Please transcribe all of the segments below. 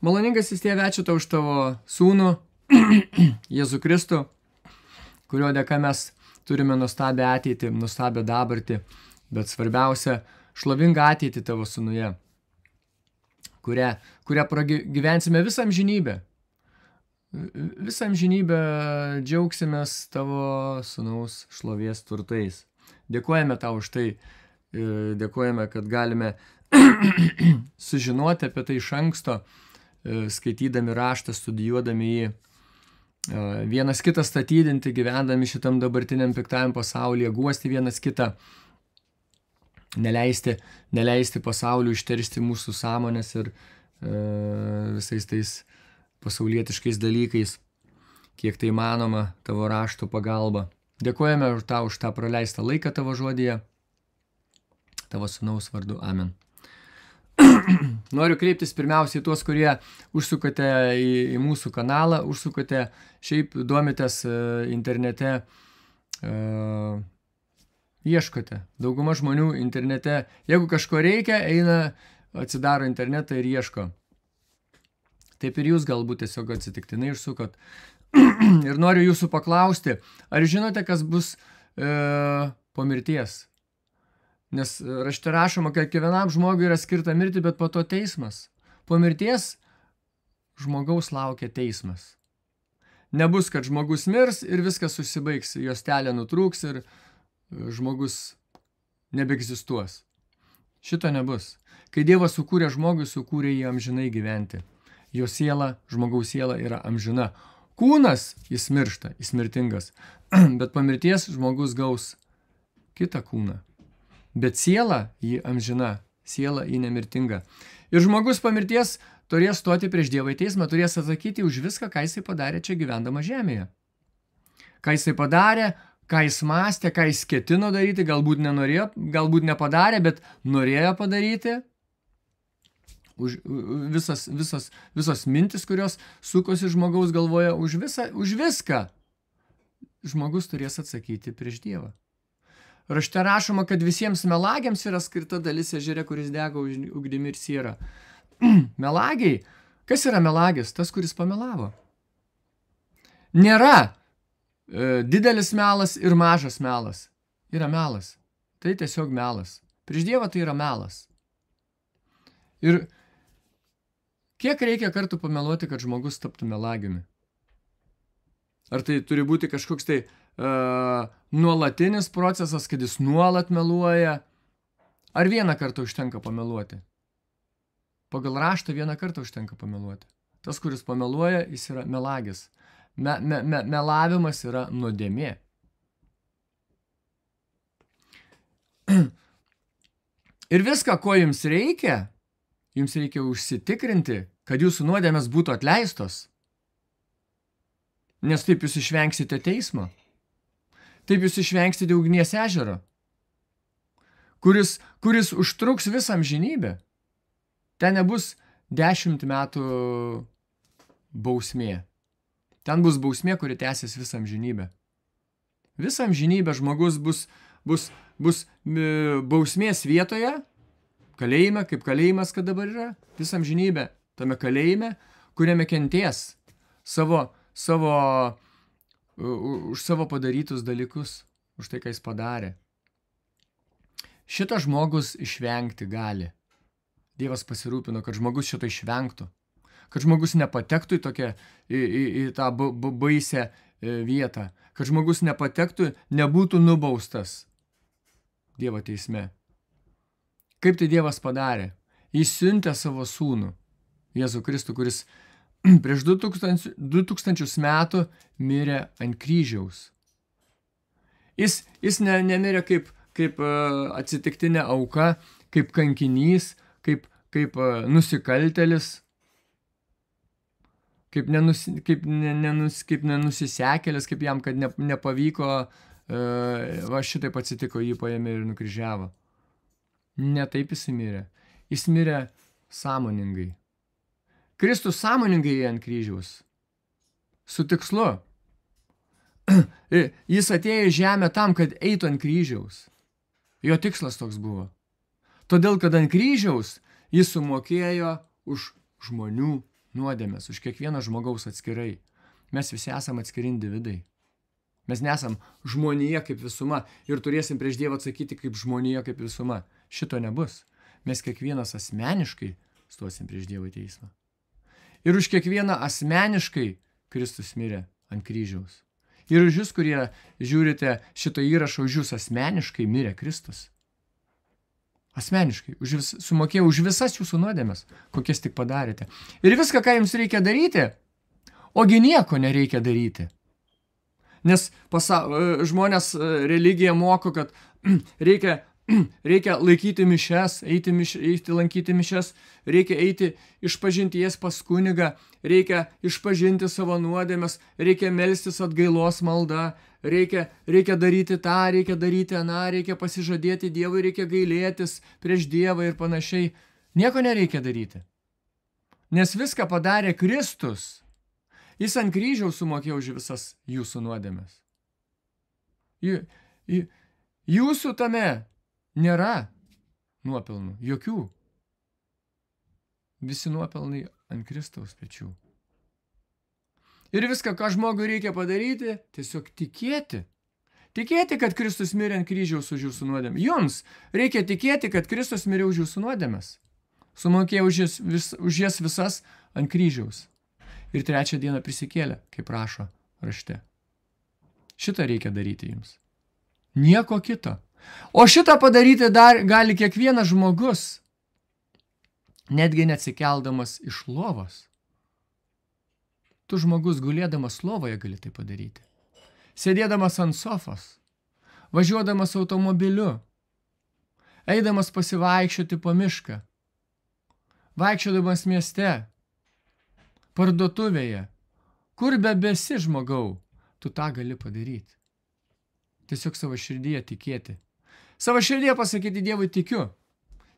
Maloningasis Tėve, ačiū Tau už Tavo sūnų, Jėzų Kristų, kurio dėka mes turime nuostabią ateitį, nuostabią dabartį, bet svarbiausia, šlovingą ateitį Tavo sūnuje, kurią gyvensime visą amžinybę. Visą amžinybę džiaugsimės Tavo sūnaus šlovės turtais. Dėkojame Tau už tai, dėkojame, kad galime sužinoti apie tai iš anksto, skaitydami raštą, studijuodami jį, vienas kitą statydinti, gyvendami šitam dabartiniam piktajam pasaulyje, guosti vienas kitą, neleisti pasauliu išteršti mūsų sąmonės ir visais tais pasaulietiškais dalykais, kiek tai manoma Tavo rašto pagalba. Dėkojame Tau už tą praleistą laiką Tavo žodyje, Tavo sūnaus vardu. Amen. Noriu kreiptis pirmiausiai tuos, kurie užsukate į mūsų kanalą, užsukate, šiaip domitės internete, ieškote. Dauguma žmonių internete, jeigu kažko reikia, eina, atsidaro internetą ir ieško. Taip ir jūs galbūt tiesiog atsitiktinai užsukot. Ir noriu jūsų paklausti, ar žinote, kas bus po mirties? Nes rašte rašoma, kad kiekvienam žmogui yra skirta mirti, bet po to teismas. Po mirties žmogaus laukia teismas. Nebus, kad žmogus mirs ir viskas susibaigs, juostelė nutrūks ir žmogus nebeegzistuos. Šito nebus. Kai Dievas sukūrė žmogų, sukūrė jį amžinai gyventi. Jo siela, žmogaus siela yra amžina. Kūnas, jis miršta, jis mirtingas. Bet po mirties žmogus gaus kitą kūną. Bet siela jį amžina, siela jį nemirtinga. Ir žmogus po mirties turės stoti prieš Dievą į teismą, turės atsakyti už viską, ką jisai padarė čia gyvendama žemėje. Ką jisai padarė, ką jis mąstė, ką jis ketino daryti, galbūt nenorėjo, galbūt nepadarė, bet norėjo padaryti. Visos mintis, kurios sukosi žmogaus galvoje, už viską žmogus turės atsakyti prieš Dievą. Rašte rašoma, kad visiems melagiams yra skirta dalis ežere, kuris dega ugnimi ir siera. Melagiai. Kas yra melagis? Tas, kuris pamelavo. Nėra didelis melas ir mažas melas. Yra melas. Tai tiesiog melas. Prieš Dievą tai yra melas. Ir kiek reikia kartų pameluoti, kad žmogus taptų melagiumi? Ar tai turi būti kažkoks tai nuolatinis procesas, kad jis nuolat meluoja? Ar vieną kartą užtenka pameluoti? Pagal raštą vieną kartą užtenka pameluoti. Tas, kuris pameluoja, jis yra melagis. Melavimas yra nuodėmė. Ir viską, ko jums reikia užsitikrinti, kad jūsų nuodėmės būtų atleistos. Nes taip jūs išvengsite teismo. Taip jūs išvengsite ugnies ežero, kuris užtruks visą amžinybę. Ten nebus 10 metų bausmė. Ten bus bausmė, kuri tęsis visą amžinybę. Visą amžinybę žmogus bus bausmės vietoje, kalėjime, kaip kalėjimas, kad dabar yra, visą amžinybę tame kalėjime, kuriame kentės už savo padarytus dalykus, už tai, ką jis padarė. Šitas žmogus išvengti gali. Dievas pasirūpino, kad žmogus šito išvengtų, kad žmogus nepatektų į tą baisę vietą, kad žmogus nepatektų, nebūtų nubaustas Dievo teisme. Kaip tai Dievas padarė? Jis siuntė savo sūnų, Jėzų Kristų, kuris prieš 2000 metų mirė ant kryžiaus. Jis nemirė kaip atsitiktinė auka, kaip kankinys, kaip nusikaltelis, kaip nenusisekėlis, kaip jam, kad nepavyko, šitaip atsitiko, jį paėmė ir nukryžiavo. Ne taip jis mirė. Jis mirė sąmoningai. Kristus sąmoningai ant kryžiaus. Su tikslu. Jis atėjo į žemę tam, kad eitų ant kryžiaus. Jo tikslas toks buvo. Todėl, kad ant kryžiaus jis sumokėjo už žmonių nuodėmės, už kiekvieną žmogaus atskirai. Mes visi esame atskiri individai. Mes nesam žmonija kaip visuma ir turėsim prieš Dievą atsakyti kaip žmonija kaip visuma. Šito nebus. Mes kiekvienas asmeniškai stosim prieš Dievą į teismą. Ir už kiekvieną asmeniškai Kristus mirė ant kryžiaus. Ir už jūs, kurie žiūrite šito įrašą, už jūs asmeniškai mirė Kristus. Asmeniškai, sumokėjau už visas jūsų nuodėmes, kokias tik padarėte. Ir viską, ką jums reikia daryti, ogi nieko nereikia daryti. Nes žmonės religiją moko, kad reikia laikyti mišes, eiti lankyti mišes, reikia eiti išpažinties pas kunigą, reikia išpažinti savo nuodėmes, reikia melstis atgailos malda, reikia daryti tą, reikia daryti aną, reikia pasižadėti Dievui, reikia gailėtis prieš Dievą ir panašiai. Nieko nereikia daryti. Nes viską padarė Kristus. Jis ant kryžiaus sumokėjo už visas jūsų nuodėmes. Jūsų tame nėra nuopelnų, jokių. Visi nuopelnai ant Kristaus pečių. Ir viską, ką žmogui reikia padaryti, tiesiog tikėti. Tikėti, kad Kristus mirė ant kryžiaus už jūsų nuodėmę. Jums reikia tikėti, kad Kristus mirė už jūsų nuodėmes. Sumokėjo už jas visas ant kryžiaus. Ir 3 dieną prisikėlė, kaip rašo rašte. Šitą reikia daryti jums. Nieko kito. O šitą padaryti dar gali kiekvienas žmogus, netgi neatsikeldamas iš lovos. Tu žmogus gulėdamas lovoje gali tai padaryti. Sėdėdamas ant sofos, važiuodamas automobiliu, eidamas pasivaikščioti po mišką, vaikščiodamas mieste, parduotuvėje, kur besi žmogau, tu tą gali padaryti. Tiesiog savo širdyje tikėti. Savo širdyje pasakyti Dievui tikiu.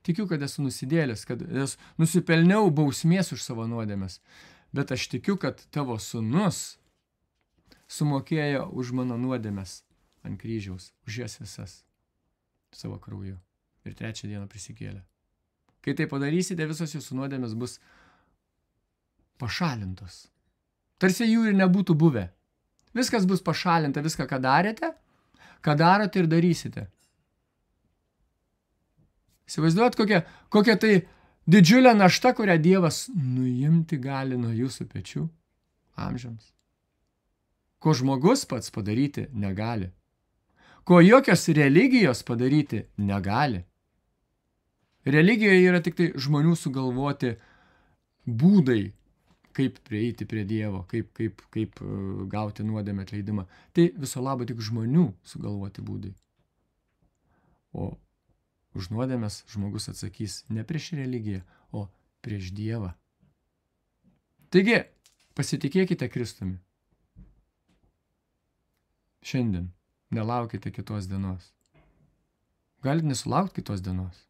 Tikiu, kad esu nusidėlis, kad nusipelniau bausmės už savo nuodėmes. Bet aš tikiu, kad tavo sūnus sumokėjo už mano nuodėmes ant kryžiaus, už jas visas savo krauju. Ir 3 dieną prisikėlė. Kai tai padarysite, visos jūsų nuodėmės bus pašalintos. Tarsi jų ir nebūtų buvę. Viskas bus pašalinta, viską, ką darėte, ką darote ir darysite. Įsivaizduojat, kokia tai didžiulė našta, kurią Dievas nuimti gali nuo jūsų pečių amžiams. Ko žmogus pats padaryti negali. Ko jokios religijos padaryti negali. Religijoje yra tik tai žmonių sugalvoti būdai, kaip prieiti prie Dievo, kaip gauti nuodėmę atleidimą. Tai viso labo tik žmonių sugalvoti būdai. O už nuodėmes žmogus atsakys ne prieš religiją, o prieš Dievą. Taigi, pasitikėkite Kristumi. Šiandien nelaukite kitos dienos. Galite nesulaukti kitos dienos.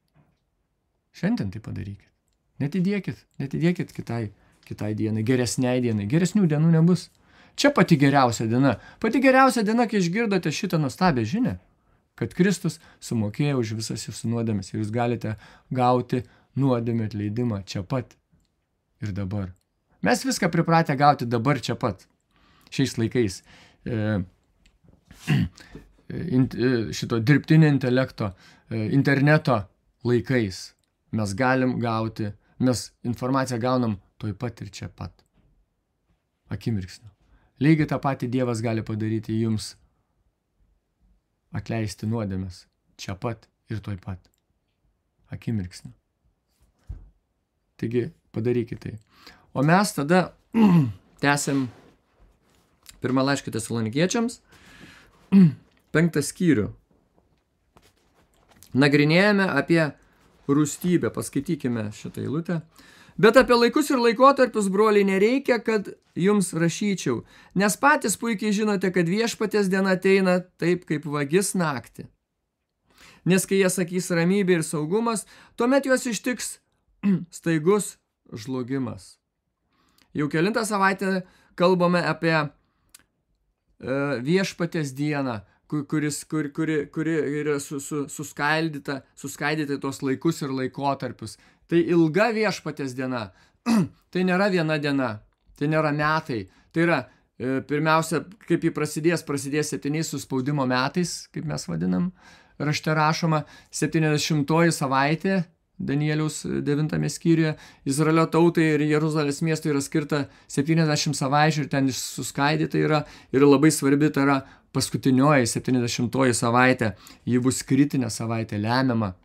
Šiandien tai padarykit. Netidėkit kitai dienai, geresniai dienai. Geresnių dienų nebus. Čia pati geriausia diena. Pati geriausia diena, kai išgirdote šitą nuostabią žinią, kad Kristus sumokėjo už visas jūsų nuodėmes ir jūs galite gauti nuodėmių atleidimą čia pat ir dabar. Mes viską pripratę gauti dabar čia pat. Šiais laikais šito dirbtinio intelekto, interneto laikais mes galim gauti, mes informaciją gaunam toj pat ir čia pat. Akimirksniu. Lygiai tą patį Dievas gali padaryti jums, atleisti nuodėmes čia pat ir toj pat. Akimirksniu. Taigi padarykite tai. O mes tada tęsim 1 laišką Tesalonikiečiams, 5 skyrių. Nagrinėjame apie rūstybę. Paskaitykime šitą eilutę. Bet apie laikus ir laikotarpius, broliai, nereikia, kad jums rašyčiau, nes patys puikiai žinote, kad viešpaties diena ateina taip, kaip vagis naktį. Nes kai jie sakys ramybė ir saugumas, tuomet juos ištiks staigus žlugimas. Jau kelintą savaitę kalbame apie viešpaties dieną, kuri yra suskaidyti tos laikus ir laikotarpius. Tai ilga viešpaties diena. tai nėra viena diena, tai nėra metai, tai yra pirmiausia, kaip jį prasidės 7 suspaudimo metais, kaip mes vadinam, rašte rašoma 70 savaitė, Danieliaus 9 skyriuje, Izraelio tautai ir Jeruzalės miestui yra skirta 70 savaičių ir ten suskaidyta yra ir labai svarbi tai yra paskutinioji 70 savaitė, ji bus kritinė savaitė, lemiama,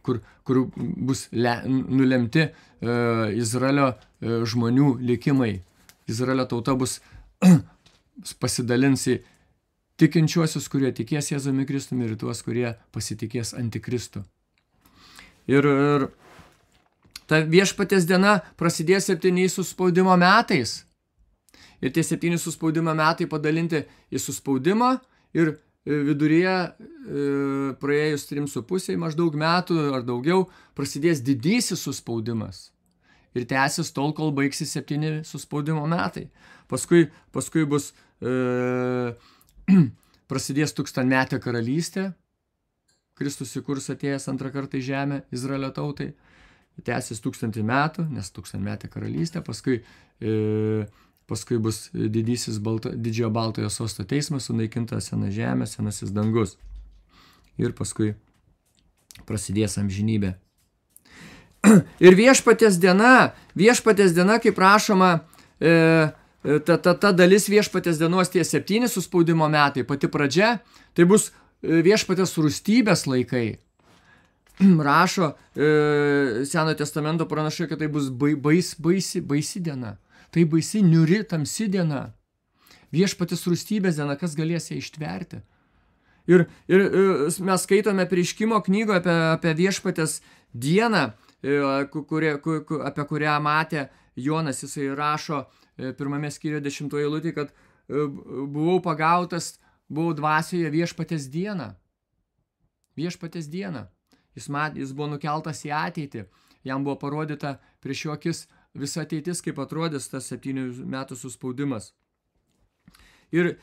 kur bus nulemti Izraelio žmonių likimai. Izraelio tauta bus pasidalins į tikinčiuosius, kurie tikės Jėzumi Kristumi ir tuos, kurie pasitikės Antikristu. Ir ta viešpaties diena prasidės 7 suspaudimo metais. Ir tie 7 suspaudimo metai padalinti į suspaudimą ir viduryje praėjus 3,5 maždaug metų ar daugiau prasidės didysis suspaudimas. Ir tęsis tol, kol baigsis 7 suspaudimo metai. Paskui bus prasidės 1000-metė karalystė. Kristus įkurs atėjęs antrą kartą į žemę Izraelio tautai. Tęsis 1000 metų, nes 1000-metė karalystė. Paskui bus didysis didžiojo baltojo sosto teismas, sunaikinta sena žemė, senasis dangus. Ir paskui prasidės amžinybė. Ir viešpaties diena, kaip rašoma, ta dalis viešpaties dienos tie 7 suspaudimo metai, pati pradžia, tai bus viešpaties rūstybės laikai. Rašo Senojo testamento pranašai, kad tai bus baisi diena. Tai baisi, niuri, tamsi diena. Viešpaties rūstybės diena, kas galės ją ištverti. Ir mes skaitome Apreiškimo knygoje apie viešpaties dieną, apie kurią matė Jonas. Jisai rašo 1 skyriuje 10 eilutėje, kad buvau pagautas, buvau dvasioje viešpaties dieną. Viešpaties dieną. Jis buvo nukeltas į ateitį. Jam buvo parodyta prieš jo akis visa ateitis, kaip atrodys tas 7 metų suspaudimas. Ir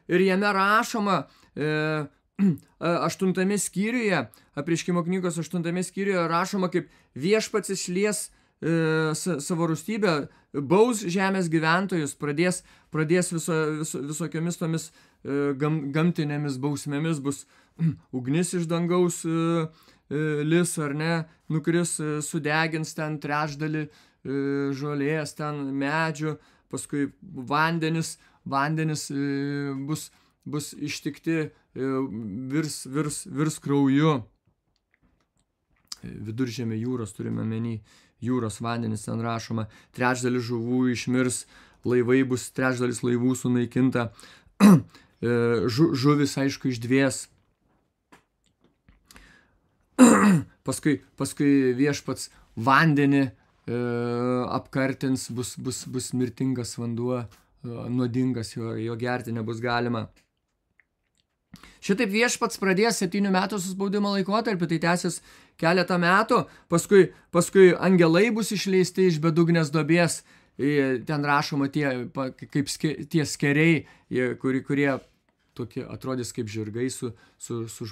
jame rašoma 8 skyriuje, Apreiškimo knygos 8 skyriuje rašoma, kaip viešpats išlies savo rūstybę, baus žemės gyventojus, pradės visokiomis tomis gamtinėmis bausmėmis, bus ugnis iš dangaus lis ar ne, nukris, sudegins ten trečdalį žolės, ten medžių, paskui vandenis bus ištikti, virs krauju. Viduržemio jūros turime menį, jūros vandenis ten rašoma, trečdalis žuvų išmirs, trečdalis laivų sunaikinta, žuvis aišku išdvės. Paskui viešpats vandenį apkartins, bus mirtingas vanduo, nuodingas, jo gerti nebus galima. Šitaip viešpats pradės 7 metų suspaudimo laikotarpį, tai tęsis keletą metų, paskui angelai bus išleisti iš bedugnės duobės, ten rašoma kaip tie skeriai, kurie tokie atrodys kaip žirgai su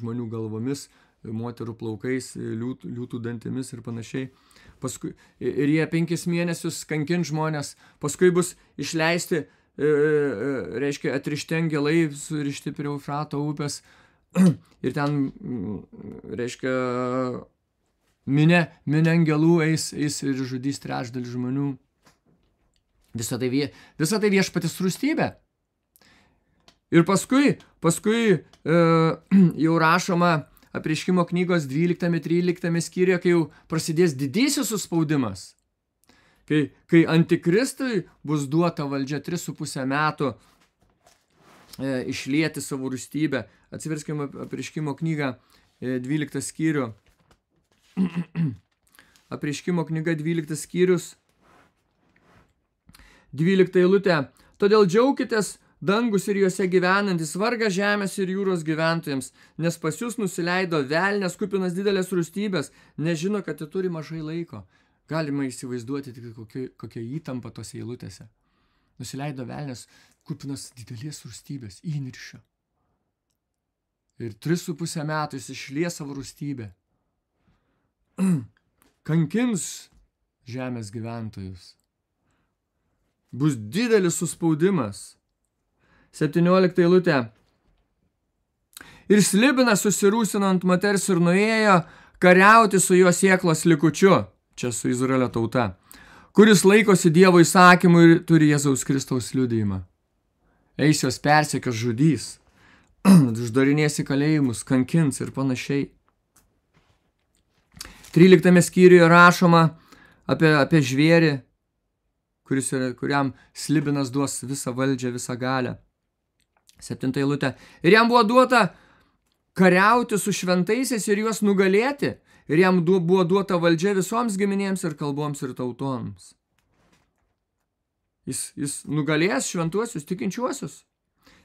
žmonių galvomis, moterų plaukais, liūtų dantimis ir panašiai. Ir jie 5 mėnesius kankins žmonės, paskui bus išleisti, reiškia, atrišti angelai, surišti prie Eufrato upės, ir ten, reiškia, minė angelų eis ir žudys trečdalį žmonių. Visą tai viešpaties rūstybė. Ir paskui jau rašoma Apreiškimo knygos 12-13 skyriuje, kai jau prasidės didysis suspaudimas, kai Antikristui bus duota valdžia 3,5 metų išlieti savo rūstybę. Atsiverskime Apreiškimo knygą 12 skyrių. Apreiškimo knyga 12 skyrius, 12 eilutė. Todėl džiaukitės, dangus ir juose gyvenantis, vargas žemės ir jūros gyventojams, nes pas jūs nusileido velnias kupinas didelės rūstybės, nežino, kad turi mažai laiko. Galima įsivaizduoti tik kokia įtampa tose eilutėse. Nusileido velnias kupinas didelės rūstybės, įniršio. Ir 3,5 metų jis išlies savo rūstybę. Kankins žemės gyventojus. Bus didelis suspaudimas. 17 eilutė. Ir slibinas susirūsino ant moters ir nuėjo kariauti su jo sėklos likučiu, čia su Izraelio tauta, kuris laikosi Dievo įsakymų ir turi Jėzaus Kristaus liudijimą. Eis jos persekios, žudys, uždarinės į kalėjimus, kankins ir panašiai. 13 skyriuje rašoma apie žvėrį, kuriam slibinas duos visą valdžią, visą galią. 7 eilutė. Ir jam buvo duota kariauti su šventaisiais ir juos nugalėti. Ir jam buvo duota valdžia visoms giminėms ir kalboms ir tautoms. Jis nugalės šventuosius, tikinčiuosius.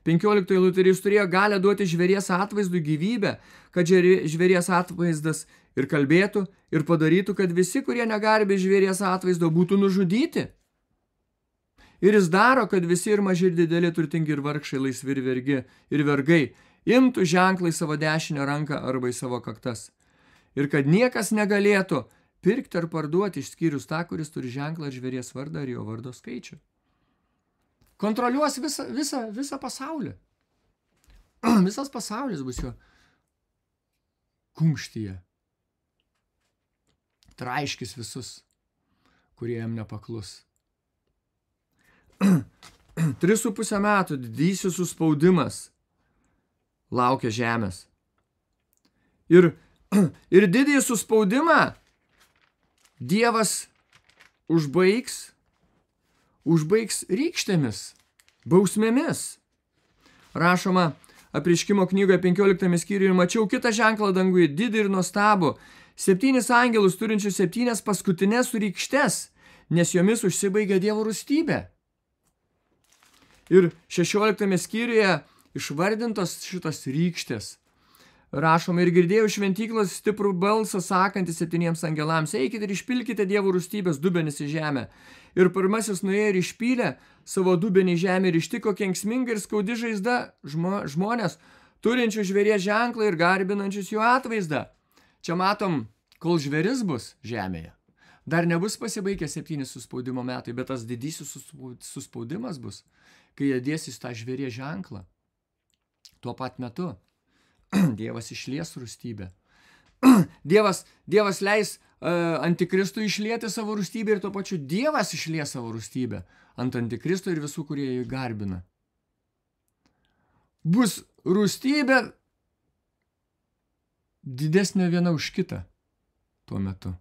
15 eilutė. Ir jis turėjo galę duoti žvėries atvaizdui gyvybę, kad žvėries atvaizdas ir kalbėtų, ir padarytų, kad visi, kurie negarbė žvėries atvaizdo, būtų nužudyti. Ir jis daro, kad visi ir maži ir dideli, turtingi ir vargšai, laisvi ir vergai, imtų ženklą į savo dešinę ranką arba į savo kaktas. Ir kad niekas negalėtų pirkti ar parduoti, išskyrus tą, kuris turi ženklą ir žvėries vardą ar jo vardo skaičių. Kontroliuos visą pasaulį. Visas pasaulis bus jo kumštyje. Traiškis visus, kurie jam nepaklus. 3,5 metų didysis suspaudimas laukia žemės. Ir didįjį suspaudimą Dievas užbaigs rykštėmis, bausmėmis. Rašoma Apreiškimo knygoje 15 skyriuje: ir mačiau kitą ženklą danguje, didį ir nuostabų, 7 angelus turinčius 7 paskutinės rykštes, nes jomis užsibaigė Dievo rūstybė. Ir 16 skyriuje išvardintos šitos rykštės. Rašoma: ir girdėjau šventyklos stiprų balsą sakantį 7 angelams: eikite ir išpilkite Dievo rūstybės dubenis į žemę. Ir pirmasis nuėjo ir išpylė savo dubenį į žemę ir ištiko kenksminga ir skaudi žaizda žmonės, turinčių žvėries ženklą ir garbinančius jo atvaizdą. Čia matom, kol žvėris bus žemėje. Dar nebus pasibaigę 7 suspaudimo metai, bet tas didysis suspaudimas bus, kai jie dėsis tą žvėries ženklą. Tuo pat metu Dievas išlies rūstybę. Dievas leis antikristui išlieti savo rūstybę ir tuo pačiu Dievas išlies savo rūstybę ant antikristo ir visų, kurie jį garbina. Bus rūstybė didesnė viena už kitą tuo metu.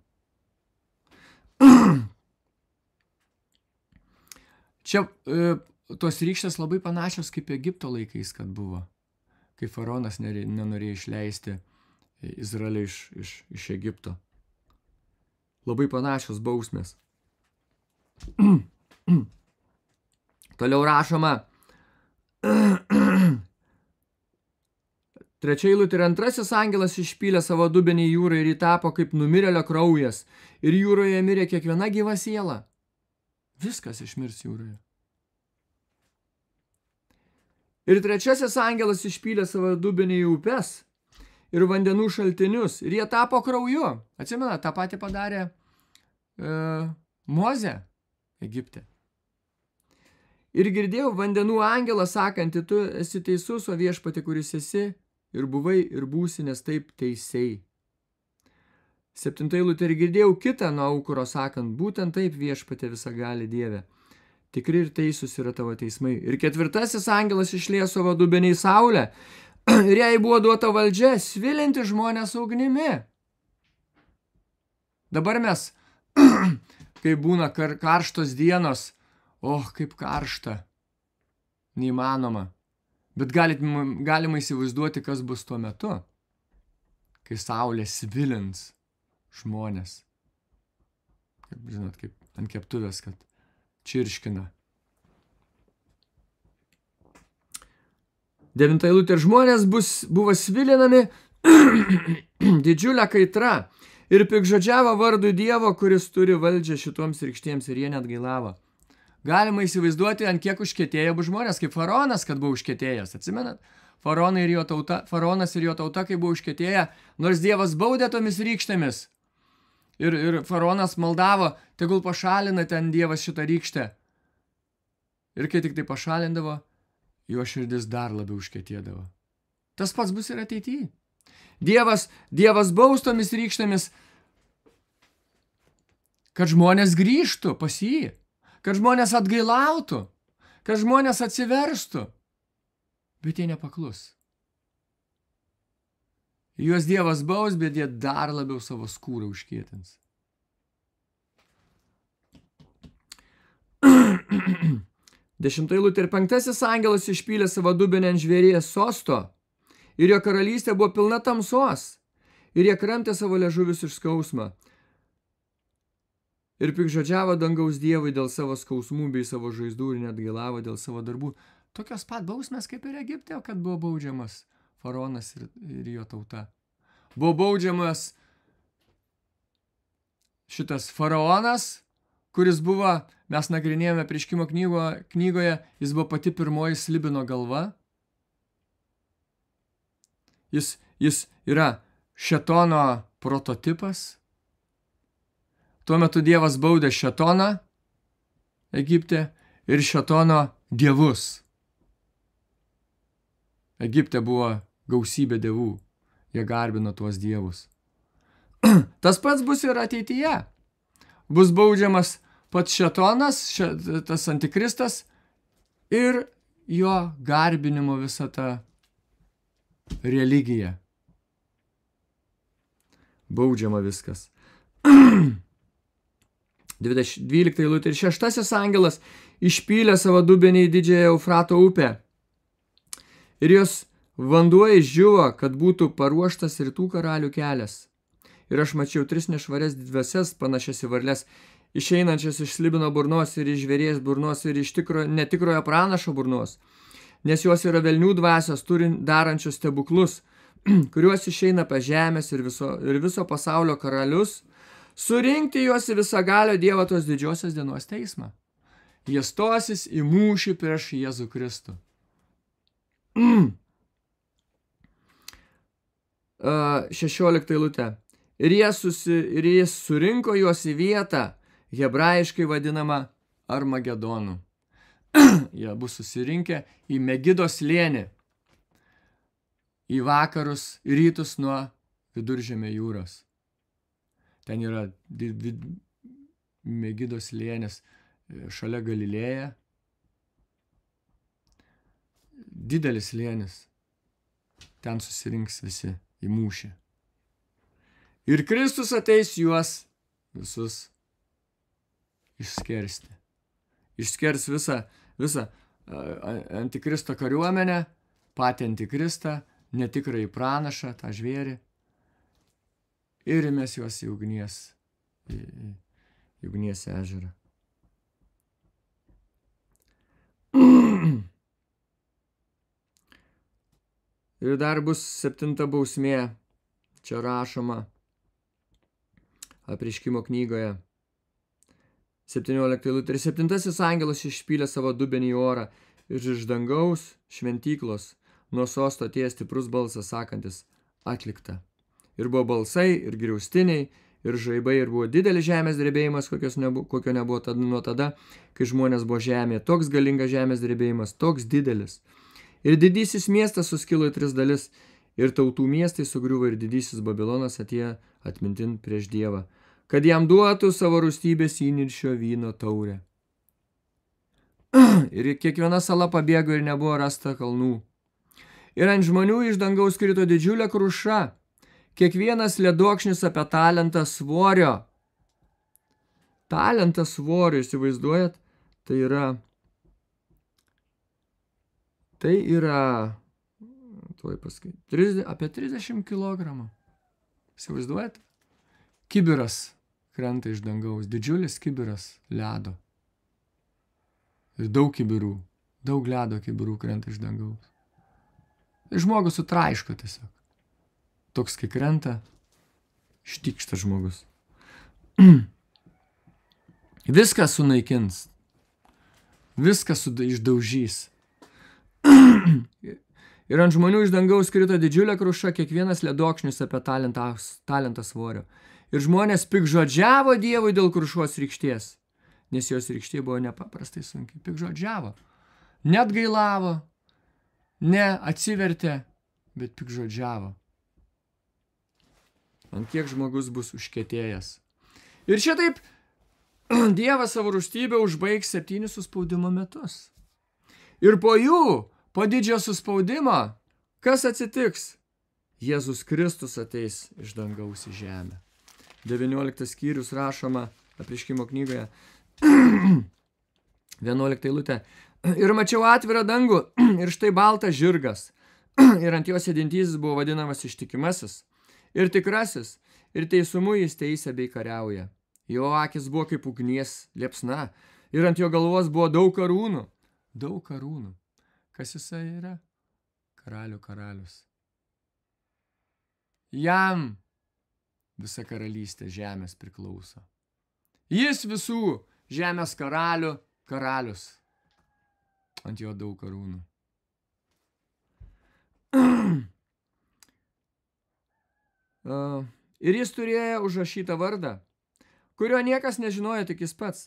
Čia tos rykštės labai panašios kaip Egipto laikais, kad buvo, kai faraonas nenorėjo išleisti Izraelį iš Egipto. Labai panašios bausmės. Toliau rašoma 3 eilutė: ir antrasis angelas išpylė savo dubenį į jūrą ir jį tapo kaip numirėlio kraujas. Ir jūroje mirė kiekviena gyva siela. Viskas išmirs jūroje. Ir trečiasis angelas išpylė savo dubenį į upes ir vandenų šaltinius. Ir jie tapo krauju. Atsimena, tą patį padarė Mozė Egipte. Ir girdėjau vandenų angelą sakantį: tu esi teisus, o viešpatie, kuris esi ir buvai ir būsi, nes taip teisei. 7 eilutė: ir girdėjau kitą nuo aukuro sakant: būtent taip, viešpatie visagali Dieve, tikri ir teisūs yra tavo teismai. Ir 4 angelas išliejo savo dubenį į saulę, ir jai buvo duota valdžia svilinti žmonės ugnimi. Dabar mes, kai būna karštos dienos, kaip karšta, neįmanoma. Bet galima įsivaizduoti, kas bus tuo metu, kai saulė svilins žmonės. Kaip ant keptuvės, kad čirškina. 9 eilutė: ir žmonės buvo svilinami didžiulę kaitrą ir pikžodžiavo vardui Dievo, kuris turi valdžią šitoms rykštėms, ir jie net gailavo. Galima įsivaizduoti, ant kiek užkietėję bus žmonės, kaip faraonas, kad buvo užkietėjęs. Atsimenat? Faraonas ir jo tauta, kai buvo užkietėję, nors Dievas baudė tomis rykštėmis. Ir faraonas maldavo, tegul pašalina ten Dievas šitą rykštę. Ir kai tik tai pašalindavo, jo širdis dar labiau užkietėdavo. Tas pats bus ir ateityje. Dievas baus tomis rykštėmis, kad žmonės grįžtų pas jį, kad žmonės atgailautų, kad žmonės atsiverstų, bet jie nepaklus. Juos Dievas baus, bet jie dar labiau savo skūrą užkietins. 10 eilutė. Ir 5 angelas išpylė savo dubenį ant žvėries sosto, ir jo karalystė buvo pilna tamsos, ir jie kramtė savo liežuvius iš skausmą. Ir pikžodžiavo dangaus Dievui dėl savo skausmų bei savo žaizdų ir net gailavo dėl savo darbų. Tokios pat bausmės kaip ir Egipte, kad buvo baudžiamas faraonas ir jo tauta. Buvo baudžiamas šitas faraonas, kuris buvo, mes nagrinėjome Apreiškimo knygoje, jis buvo pati pirmoji slibino galva. Jis yra šėtono prototipas. Tuo metu Dievas baudė šėtoną Egipte ir šėtono dievus. Egipte buvo gausybė dievų, jie garbino tuos dievus. Tas pats bus ir ateityje. Bus baudžiamas pats šėtonas, tas antikristas ir jo garbinimo visa ta religija. Baudžiama viskas. 12 eilutė. Ir 6 angelas išpylė savo dubenį į didžiąją Eufrato upę. Ir jos vanduo išdžiuvo, kad būtų paruoštas rytų karalių kelias. Ir aš mačiau 3 nešvarias dvasias panašias į varles, išeinančias iš slibino burnos ir iš žvėries burnos ir iš netikrojo pranašo burnos. Nes jos yra velnių dvasios, darančios stebuklus, kuriuos išeina pa žemės ir viso pasaulio karalius, surinkti juos į visagalio Dievo tos didžiosios dienos teismą. Jie stosis į mūšį prieš Jėzų Kristų. 16 eilutė. Ir jis surinko juos į vietą, hebrajiškai vadinamą Armagedonu. Jie bus susirinkę į Megido slėnį, į vakarus ir rytus nuo Viduržemio jūros. Ten yra Megido slėnis šalia Galilėja. Didelis slėnis. Ten susirinks visi į mūšį. Ir Kristus ateis juos visus išskersti. Išskers visą antikristo kariuomenę, patį antikristą, netikrąjį pranašą, tą žvėrį. Ir įmes juos į ugnies ežerą. Ir dar bus 7 bausmė. Čia rašoma Apreiškimo knygoje. 17 eilutė. Ir 7 angelas išpylė savo dubenį į orą, ir iš dangaus šventyklos nuo sosto atėjęs stiprus balsas sakantis: atlikta. Ir buvo balsai, ir griaustiniai, ir žaibai, ir buvo didelis žemės drebėjimas, kokio nebuvo nuo tada, kai žmonės buvo žemėje. Toks galingas žemės drebėjimas, toks didelis. Ir didysis miestas suskilo į 3 dalis, ir tautų miestai sugriuvo, ir didysis Babilonas atėjo atmintin prieš Dievą, kad jam duotų savo rūstybės įniršio vyno taurę. Ir kiekviena sala pabėgo ir nebuvo rasta kalnų. Ir ant žmonių iš dangaus krito didžiulė kruša, kiekvienas ledokšnis apie talentą svorio. Talentas svorio, įsivaizduojat, tai yra tuoj paskaitai, apie 30 kilogramų. Įsivaizduojat? Kibiras krenta iš dangaus, didžiulis kibiras ledo. Ir daug kibirų, daug ledo kibirų krenta iš dangaus. Ir žmogus sutraiško tiesiog. Toks, kai krenta, ištikšta žmogus. Viskas sunaikins. Viskas išdaužys. Ir ant žmonių iš dangaus krito didžiulė kruša, kiekvienas ledokšnis apie talentą svorio. Ir žmonės pikžodžiavo Dievui dėl Krušos rykštės, nes jos rykštė buvo nepaprastai sunki. Pikžodžiavo. Net gailavo, ne atsivertė, bet pikžodžiavo. Ant kiek žmogus bus užkietėjęs. Ir šitaip Dievas savo rūstybę užbaigs 7 suspaudimo metus. Ir po jų, po didžiojo suspaudimo, kas atsitiks? Jėzus Kristus ateis iš dangaus į žemę. 19 skyrius rašoma Apreiškimo knygoje, 11 eilutė. Ir mačiau atvirą dangų, ir štai baltas žirgas. Ir ant jo sėdintysis buvo vadinamas Ištikimasis ir Tikrasis, ir teisumu jis teisia bei kariauja. Jo akis buvo kaip ugnies liepsna, ir ant jo galvos buvo daug karūnų. Daug karūnų. Kas jisai yra? Karalių karalius. Jam visa karalystė žemės priklauso. Jis visų žemės karalių karalius. Ant jo daug karūnų. Ir jis turėjo užrašytą vardą, kurio niekas nežinojo, tik jis pats.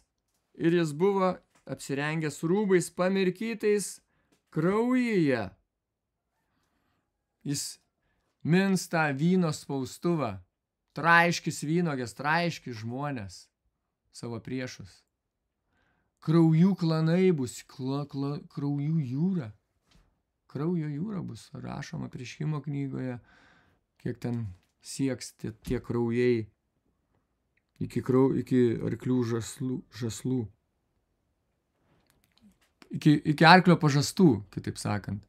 Ir jis buvo apsirengęs rūbais pamirkytais kraujyje. Jis mins tą vyno spaustuvą, traiškis vynogės, traiškis žmonės, savo priešus. Kraujų klanai bus, kraujų jūra. Kraujo jūra bus rašoma Apreiškimo knygoje, kiek ten sieks tie kraujai iki arklių žaslų. Iki arklio pažastų, kitaip sakant.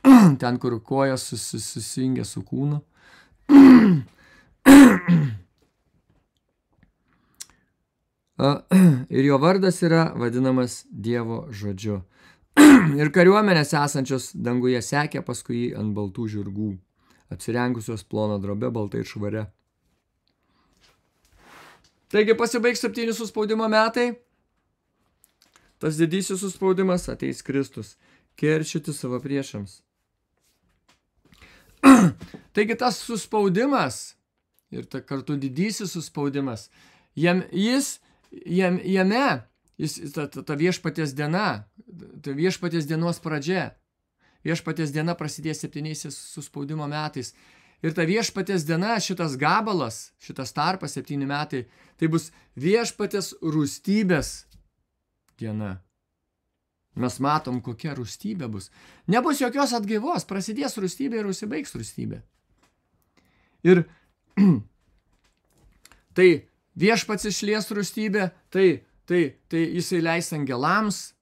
Ten, kur kojas susijungia su kūnu. Ir jo vardas yra vadinamas Dievo žodžiu. Ir kariuomenės esančios danguje sekė paskui jį ant baltų žirgų, apsirengusios ploną drobę baltai ir švaria. Taigi pasibaigs 7 suspaudimo metai. Tas didysis suspaudimas, ateis Kristus, keršyti savo priešams. Taigi tas suspaudimas ir kartu didysis suspaudimas, ta viešpaties diena, ta viešpaties dienos pradžia. Viešpaties diena prasidės 7 suspaudimo metais. Ir ta viešpaties diena, šitas gabalas, šitas tarpas 7 metai, tai bus viešpaties rūstybės diena. Mes matom, kokia rūstybė bus. Nebus jokios atgaivos, prasidės rūstybė ir užsibaigs rūstybė. Ir tai viešpats išlies rūstybę, tai jisai leis angelams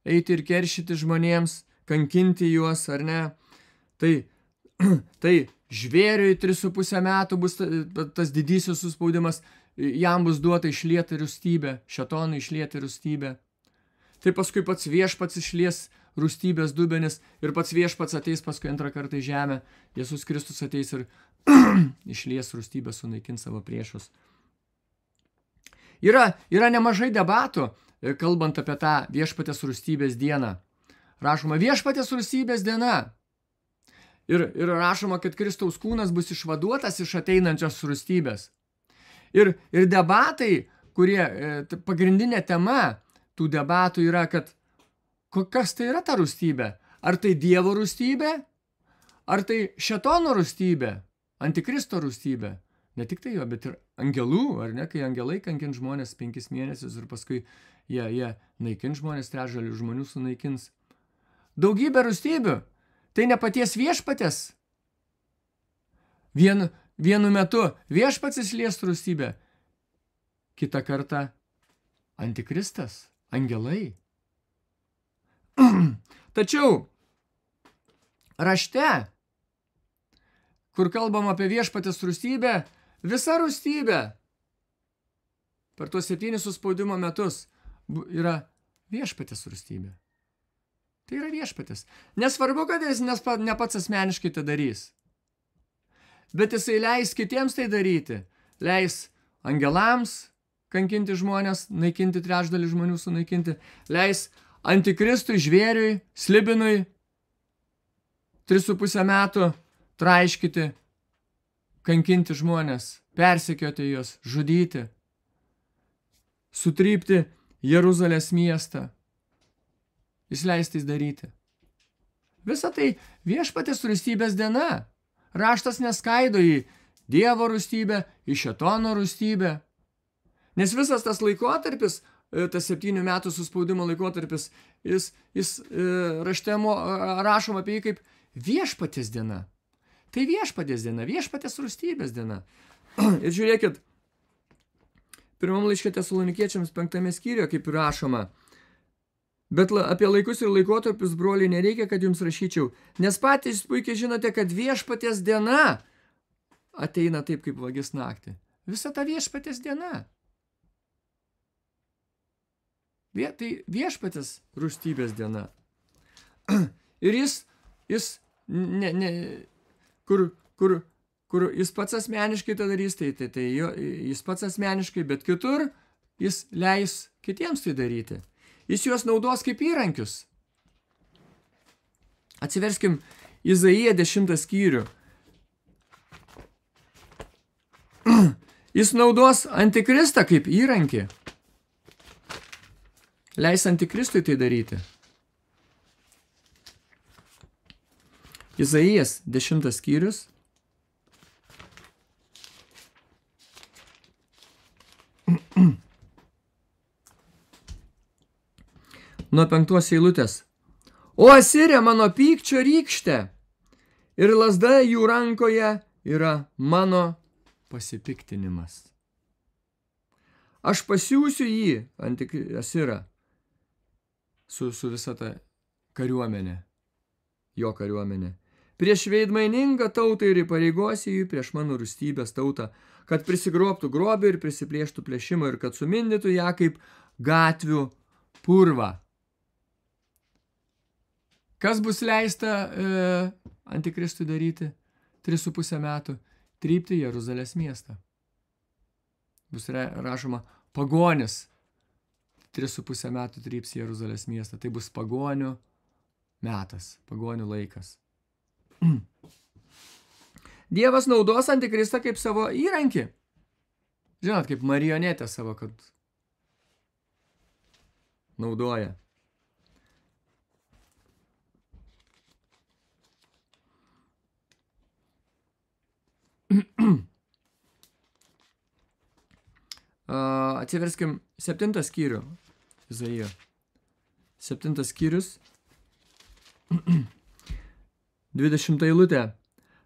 eiti ir keršyti žmonėms, kankinti juos, ar ne? Tai žvėriui 3,5 metų bus tas didysis suspaudimas, jam bus duota išlieti rūstybę, šėtonui išlieti rūstybę. Tai paskui pats viešpats išlies rūstybės dubenis ir pats viešpats ateis paskui antrą kartą į žemę. Jėzus Kristus ateis ir išlies rūstybę, sunaikins savo priešus. Yra nemažai debatų, kalbant apie tą viešpatės rūstybės dieną. Rašoma viešpatės rūstybės diena. Ir rašoma, kad Kristaus kūnas bus išvaduotas iš ateinančios rūstybės. Ir debatai, kurie pagrindinė tema tų debatų yra, kad kas tai yra ta rūstybė? Ar tai Dievo rūstybė? Ar tai šėtono rūstybė? Antikristo rūstybė? Ne tik tai jo, bet ir angelų, ar ne? Kai angelai kankins žmonės 5 mėnesius ir paskui jie naikins žmonės, trečdalį žmonių sunaikins. Daugybė rūstybių. Tai ne paties viešpatės. Vienu metu viešpats išlies rūstybę. Kitą kartą antikristas, angelai. Tačiau rašte, kur kalbam apie viešpatės rūstybę, visa rūstybė per tuos 7 suspaudimo metus yra viešpatės rūstybė. Tai yra viešpatės. Nesvarbu, kad jis ne pats asmeniškai tai darys. Bet jisai leis kitiems tai daryti. Leis angelams kankinti žmonės, naikinti trečdalį žmonių, sunaikinti. Leis antikristui, žvėriui, slibinui 3,5 metų traiškyti kankinti žmonės, persekioti juos, žudyti, sutrypti Jeruzalės miestą. Jis leistais daryti. Visa tai viešpatės rūstybės diena. Raštas neskaido į Dievo rūstybę, į šėtono rūstybę. Nes visas tas laikotarpis, tas 7 metų suspaudimo laikotarpis, jis rašte rašoma apie jį kaip viešpatės diena. Tai viešpatės diena, viešpatės rūstybės diena. Ir žiūrėkit, 1 laiške Tesalonikiečiams 5 skyriuje, kaip rašoma, bet apie laikus ir laikotarpius, broliai, nereikia, kad jums rašyčiau, nes patys puikiai žinote, kad viešpatės diena ateina taip, kaip vagis naktį. Visa ta viešpatės diena. Tai viešpatės rūstybės diena. Ir jis kur jis pats asmeniškai tą darys, tai jis pats asmeniškai, bet kitur jis leis kitiems tai daryti. Jis juos naudos kaip įrankius. Atsiverskim Izaiją 10 skyrių. Jis naudos antikristą kaip įrankį. Leis antikristui tai daryti. Izaijas 10 skyrius. Nuo 5 eilutės. O Asirė mano pykčio rykštė ir lazda jų rankoje yra mano pasipiktinimas. Aš pasiųsiu jį, Asirą, su visa ta kariuomenė, jo kariuomenė, prieš veidmainingą tautą ir įpareigosiu jį prieš mano rūstybės tautą, kad prisigrobtų grobį ir prisiplėštų plėšimą ir kad sumindytų ją kaip gatvių purvą. Kas bus leista antikristui daryti 3,5 metų? Trypti Jeruzalės miestą. Bus rašoma pagonis 3,5 metų tryps Jeruzalės miestą. Tai bus pagonių metas, pagonių laikas. Dievas naudos antikristą kaip savo įrankį. Žinot, kaip marionetę savo, kad naudoja. Atsiverskim 7 skyrių. Izaijo. 7 skyrius. 20 eilutė.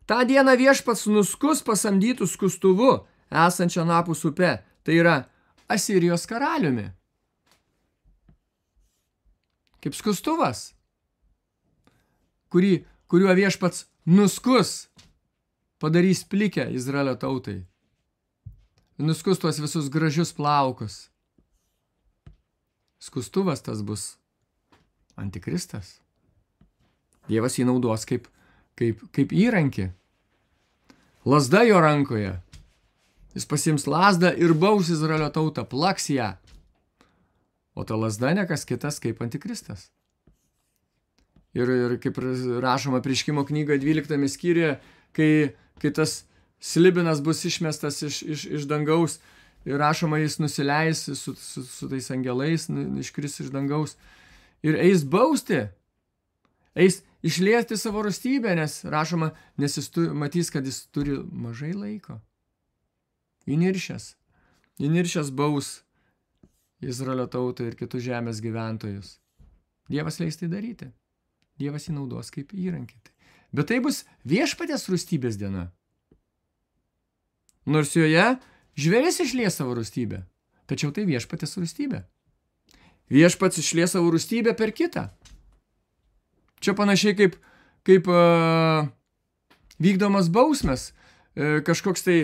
Ta diena viešpats nuskus pasamdytų skustuvu esančią Napus upe. Tai yra Asirijos karaliumi. Kaip skustuvas, kuriuo viešpats nuskus padarys plikę Izraelio tautai. Nuskus tuos visus gražius plaukus. Skustuvas tas bus antikristas. Dievas jį naudos kaip įrankį. Lazda jo rankoje. Jis pasiims lazdą ir baus Izraelio tautą, plaks ją. O ta lazda ne kas kitas kaip antikristas. Ir kaip rašoma Apreiškimo knygoje 12 skyriuje, kai tas slibinas bus išmestas iš dangaus ir rašoma, jis nusileis su tais angelais, iškris iš dangaus ir eis bausti, eis išliesti savo rūstybę, nes rašoma, nes jis matys, kad jis turi mažai laiko. Įniršęs baus Izraelio tautą ir kitus žemės gyventojus. Dievas leis tai daryti. Dievas jį naudos kaip įrankį. Bet tai bus viešpatės rūstybės diena. Nors joje žvėris išlies savo rūstybę, tačiau tai viešpatės rūstybė. Viešpats išlies savo rūstybę per kitą. Čia panašiai kaip vykdomas bausmės, kažkoks tai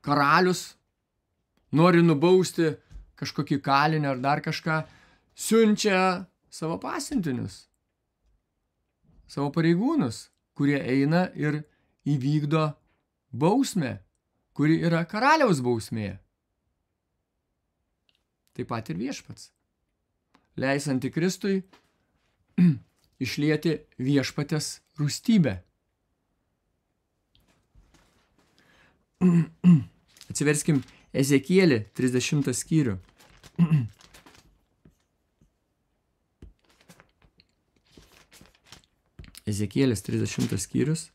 karalius nori nubausti kažkokį kalinį ar dar kažką, siunčia savo pasiuntinius, savo pareigūnus, kurie eina ir įvykdo bausmę, kuri yra karaliaus bausmė. Taip pat ir viešpats. Leis antikristui išlieti viešpatės rūstybę. Atsiverskim Ezekielį 30 skyrių. Ezekielis 30 skyrius.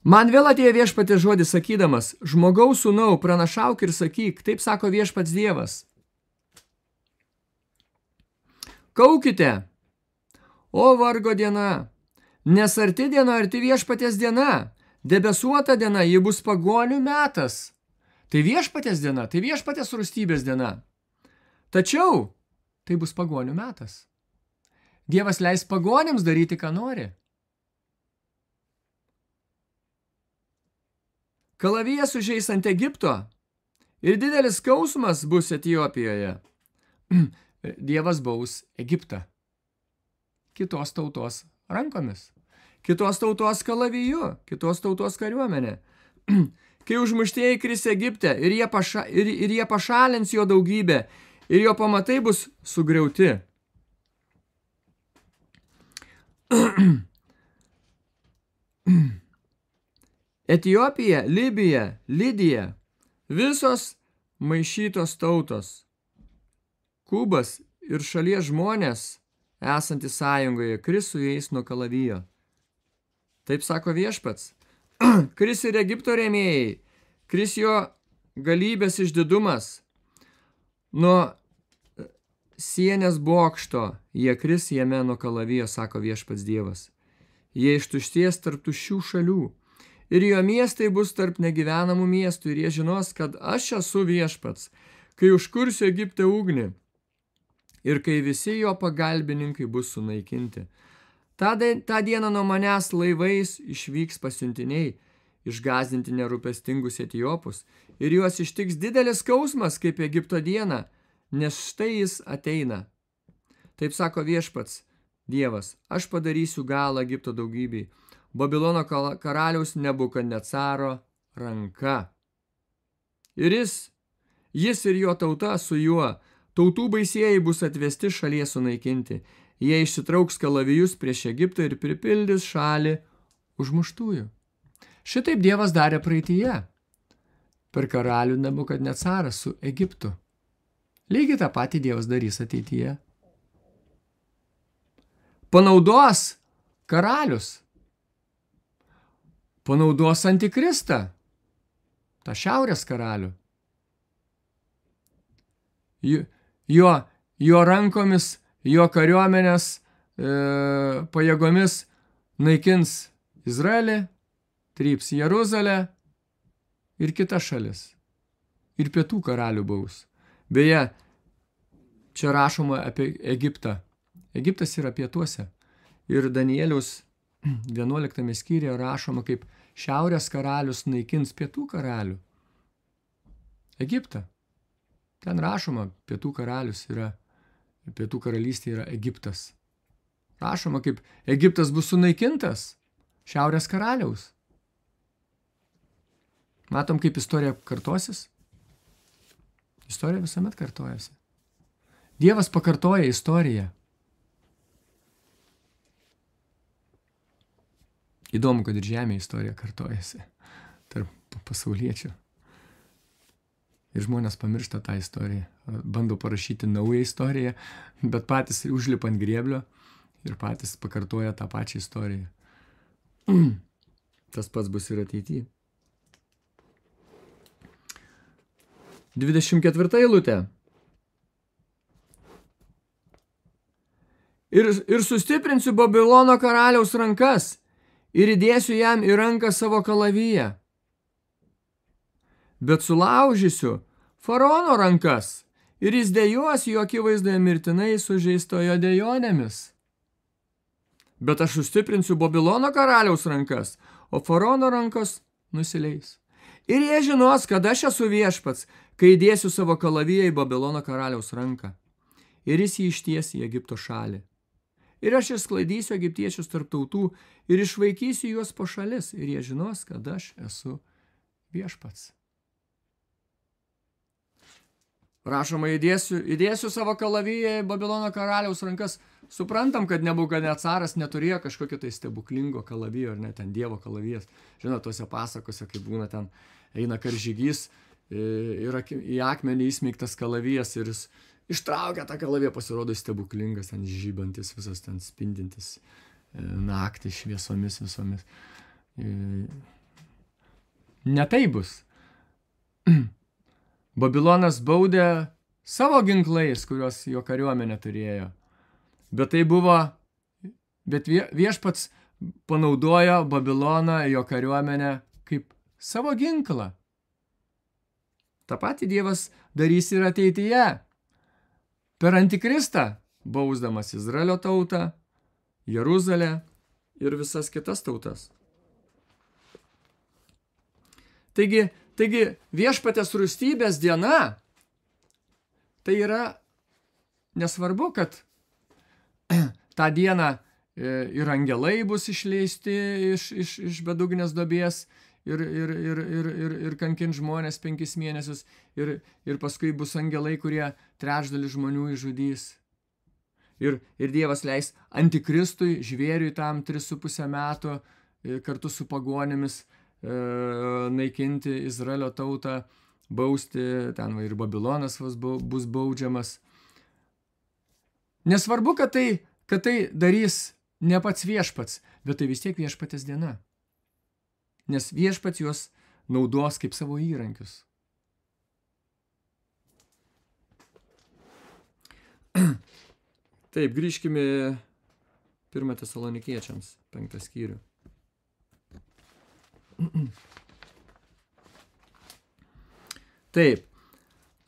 Man vėl atėjo viešpaties žodis sakydamas, žmogaus sūnau, pranašauk ir sakyk, taip sako viešpats Dievas. Kaukite, o vargo diena, nes arti diena, arti viešpaties diena, debesuota diena, ji bus pagonių metas. Tai viešpaties diena, tai viešpaties rūstybės diena. Tačiau tai bus pagonių metas. Dievas leis pagonims daryti, ką nori. Kalavijas užeis ant Egipto ir didelis skausmas bus Etiopijoje. Dievas baus Egiptą. Kitos tautos rankomis. Kitos tautos kalaviju, kitos tautos kariuomenė. Kai užmuštieji kris Egipte ir jie pašalins jo daugybę ir jo pamatai bus sugriauti. Etiopija, Libija, Lidija, visos maišytos tautos, Kubas ir šalies žmonės, esantys sąjungoje, kris su jais nuo kalavijo. Taip sako viešpats, kris ir Egipto rėmėjai, kris jo galybės išdidumas, nuo sienės bokšto, jie kris jame nuo kalavijo, sako viešpats Dievas. Jie ištušties tarp tuščių šalių. Ir jo miestai bus tarp negyvenamų miestų, ir jie žinos, kad aš esu viešpats, kai užkursiu Egipte ugnį, ir kai visi jo pagalbininkai bus sunaikinti. Ta dieną nuo manęs laivais išvyks pasiuntiniai, išgąsdinti nerūpestingus etiopus, ir juos ištiks didelis skausmas, kaip Egipto dieną, nes štai jis ateina. Taip sako viešpats, Dievas, aš padarysiu galą Egipto daugybei, Babilono karaliaus Nebukadnecaro ranka. Ir jis ir jo tauta su juo, tautų baisieji bus atvesti šalies sunaikinti. Jie išsitrauks kalavijus prieš Egiptą ir pripildys šalį užmuštųjų. Šitaip Dievas darė praeityje, per karalių Nebukadnecarą su Egiptu. Lygiai tą patį Dievas darys ateityje. Panaudos karalius. Panaudos antikristą, tą šiaurės karalių. Jo rankomis, jo kariuomenės pajėgomis naikins Izraelį, tryps Jeruzalę ir kitas šalis. Ir pietų karalių baus. Beje, čia rašoma apie Egiptą. Egiptas yra pietuose. Ir Danieliaus 11 skyriuje rašoma, kaip šiaurės karalius naikins pietų karalių. Egiptą. Ten rašoma, pietų karalystė yra Egiptas. Rašoma, kaip Egiptas bus sunaikintas šiaurės karaliaus. Matom, kaip istorija kartosis? Istorija visuomet kartojasi. Dievas pakartoja istoriją. Įdomu, kad ir žemėje istorija kartojasi tarp pasauliečių. Ir žmonės pamiršta tą istoriją. Bando parašyti naują istoriją, bet patys užlipa ant grėblio ir patys pakartoja tą pačią istoriją. Tas pats bus ir ateityje. 24 eilutė. Ir sustiprinsiu Babilono karaliaus rankas, ir įdėsiu jam į ranką savo kalaviją. Bet sulaužysiu faraono rankas, ir jis dejuos jo akivaizdoje mirtinai sužeistojo dejonėmis. Bet aš sustiprinsiu Babilono karaliaus rankas, o faraono rankos nusileis. Ir jie žinos, kad aš esu viešpats, kai įdėsiu savo kalaviją į Babilono karaliaus ranką. Ir jis jį išties į Egipto šalį. Ir aš išsklaidysiu egiptiečius tarp tautų ir išvaikysiu juos po šalis, ir jie žinos, kad aš esu Viešpats. Rašoma, įdėsiu savo kalaviją į Babilono karaliaus rankas. Suprantam, kad Nebukadnecaras neturėjo kažkokio tai stebuklingo kalavijo, ar ne, ten Dievo kalavijas. Žinot, tuose pasakose, kaip būna ten, eina karžygys ir į akmenį įsmeigtas kalavijas ir jis ištraukia tą kalaviją, pasirodo stebuklingas, ten žybantis, visas ten spindintis naktį šviesomis visomis. Ne tai bus. Babilonas baudė savo ginklais, kuriuos jo kariuomenė turėjo. Bet viešpats panaudojo Babiloną, jo kariuomenę, kaip savo ginklą. Ta pati Dievas darys ir ateityje. Per Antikristą, bausdamas Izraelio tautą, Jeruzalę ir visas kitas tautas. Taigi viešpatės rūstybės diena, tai yra nesvarbu, kad tą dieną ir angelai bus išleisti iš bedugnės duobės ir kankins žmonės 5 mėnesius ir paskui bus angelai, kurie trečdalį žmonių išžudys. Ir Dievas leis Antikristui, žvėriui tam 3,5 metų kartu su pagonimis naikinti Izraelio tautą, bausti, ten ir Babilonas bus baudžiamas. Nesvarbu, kad tai darys ne pats viešpats, bet tai vis tiek viešpatės diena. Nes viešpats juos naudos kaip savo įrankius. Taip, grįžkime 1 Tesalonikiečiams, 5 skyrių. Taip,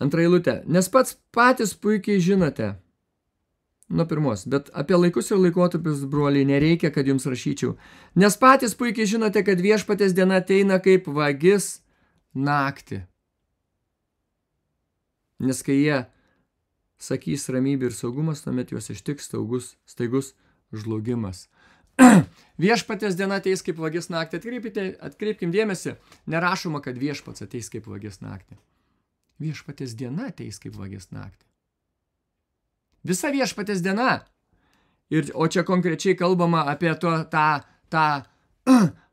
2 eilutė. Nes patys puikiai žinote, nuo 1, bet apie laikus ir laikotarpius, broliai, nereikia, kad jums rašyčiau. Nes patys puikiai žinote, kad viešpatės diena ateina kaip vagis naktį. Nes kai jie sakys ramybė ir saugumas, tuomet juos ištiks staigus žlugimas. Viešpatės diena ateis kaip vagis naktį. Atkreipkim dėmesį, nerašoma, kad viešpats ateis kaip vagis naktį. Viešpatės diena ateis kaip vagis naktį. Visa viešpatės diena. O čia konkrečiai kalbama apie tą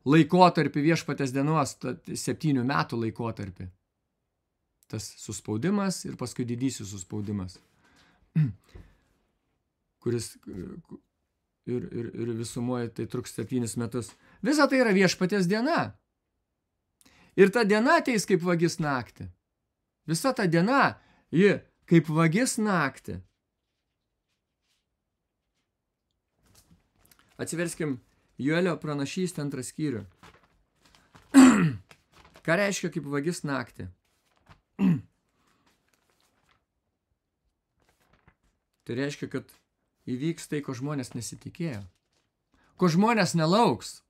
laikotarpį viešpatės dienos, 7 metų laikotarpį. Tas suspaudimas ir paskui didysis suspaudimas, kuris ir visumoje tai truks 7 metus. Visa tai yra viešpatės diena. Ir ta diena ateis kaip vagis naktį. Visa ta diena, ji kaip vagis naktį. Atsiverskim Joelio pranašystę 2 skyrių. Ką reiškia kaip vagis naktį? Tai reiškia, kad įvyks tai, ko žmonės nesitikėjo. Ko žmonės nelauks.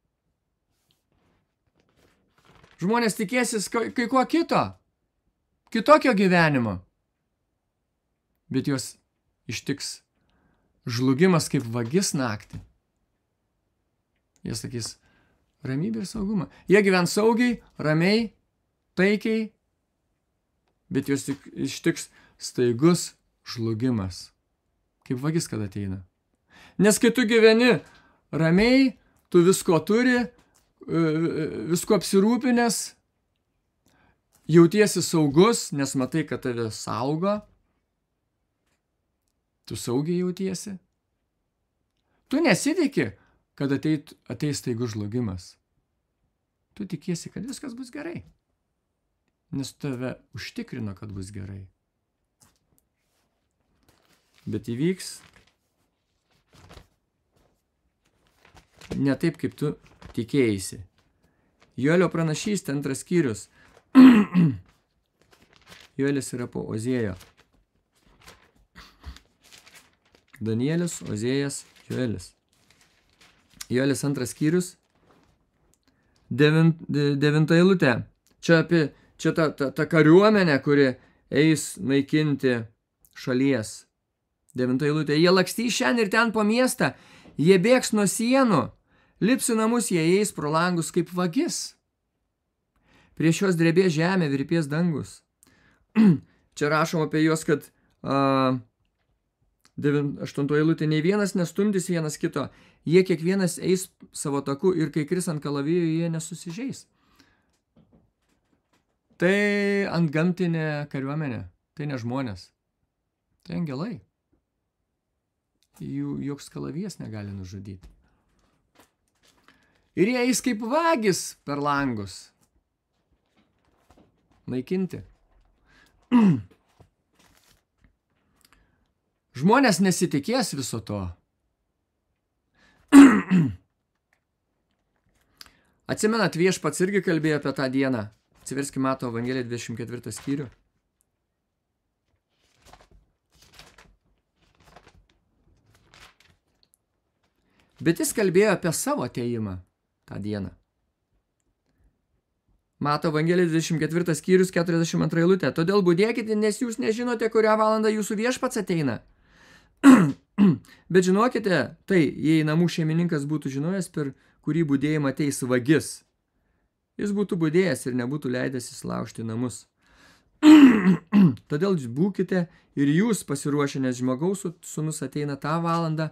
Žmonės tikėsis kai ko kito. Kitokio gyvenimo. Bet juos ištiks žlugimas kaip vagis naktį. Jie sakys, ramybė ir saugumą. Jie gyvens saugiai, ramiai, taikiai, bet juos ištiks staigus žlugimas. Kaip vagis, kad ateina. Nes kai tu gyveni ramiai, tu visko turi, visko apsirūpinęs, jautiesi saugus, nes matai, kad tave saugo, tu saugiai jautiesi. Tu nesitiki, kad ateis staigus žlugimas. Tu tikiesi, kad viskas bus gerai. Nes tave užtikrino, kad bus gerai. Bet įvyks ne taip, kaip tu tikėjaisi. Joelio pranašystė 2 skyrius. Joelis yra po Ozėjo. Danielis, Ozėjas, Joelis. Joelis 2 skyrius. 9 eilutė. Čia ta kariuomenė, kuri eis naikinti šalies. 9 eilutė. Jie lakstys šiandien ir ten po miestą. Jie bėgs nuo sienų. Lips į namus, jie eis pro langus kaip vagis. Prieš juos drebės žemė, virpės dangus. Čia rašom apie juos, kad 8 eilutė, nei vienas nestumdys vienas kito, jie kiekvienas eis savo taku ir kai kris ant kalavijų, jie nesusižeis. Tai antgamtinė kariuomenė, tai ne žmonės, tai angelai. Jų joks kalavijas negali nužudyti. Ir jie eis kaip vagis per langus. Naikinti. Žmonės nesitikės viso to. Atsimenat, Viešpats irgi kalbėjo apie tą dieną. Atsiverskime Mato Evangeliją 24 skyrių. Bet jis kalbėjo apie savo atėjimą tą dieną. Mato Evangelijos 24 skyrius 42 eilutė. Todėl budėkite, nes jūs nežinote, kurią valandą jūsų Viešpats ateina. Bet žinokite, tai, jei namų šeimininkas būtų žinojęs, per kurį budėjimą ateis vagis, jis būtų budėjęs ir nebūtų leidęs įsilaužti namus. Todėl būkite ir jūs pasiruošę, nes žmogaus sūnus ateina tą valandą,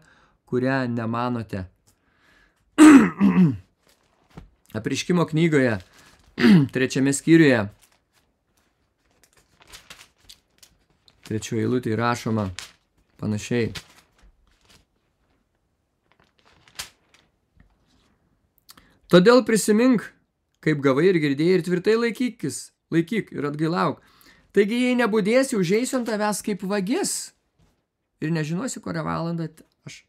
kurią nemanote. Apreiškimo knygoje 3 skyriuje 3 eilutėje rašoma panašiai. Todėl prisimink, kaip gavai ir girdėjai, ir tvirtai laikyk ir atgailauk. Taigi, jei nebudėsi, užeisiu ant tavęs kaip vagis ir nežinosi, kurią valandą aš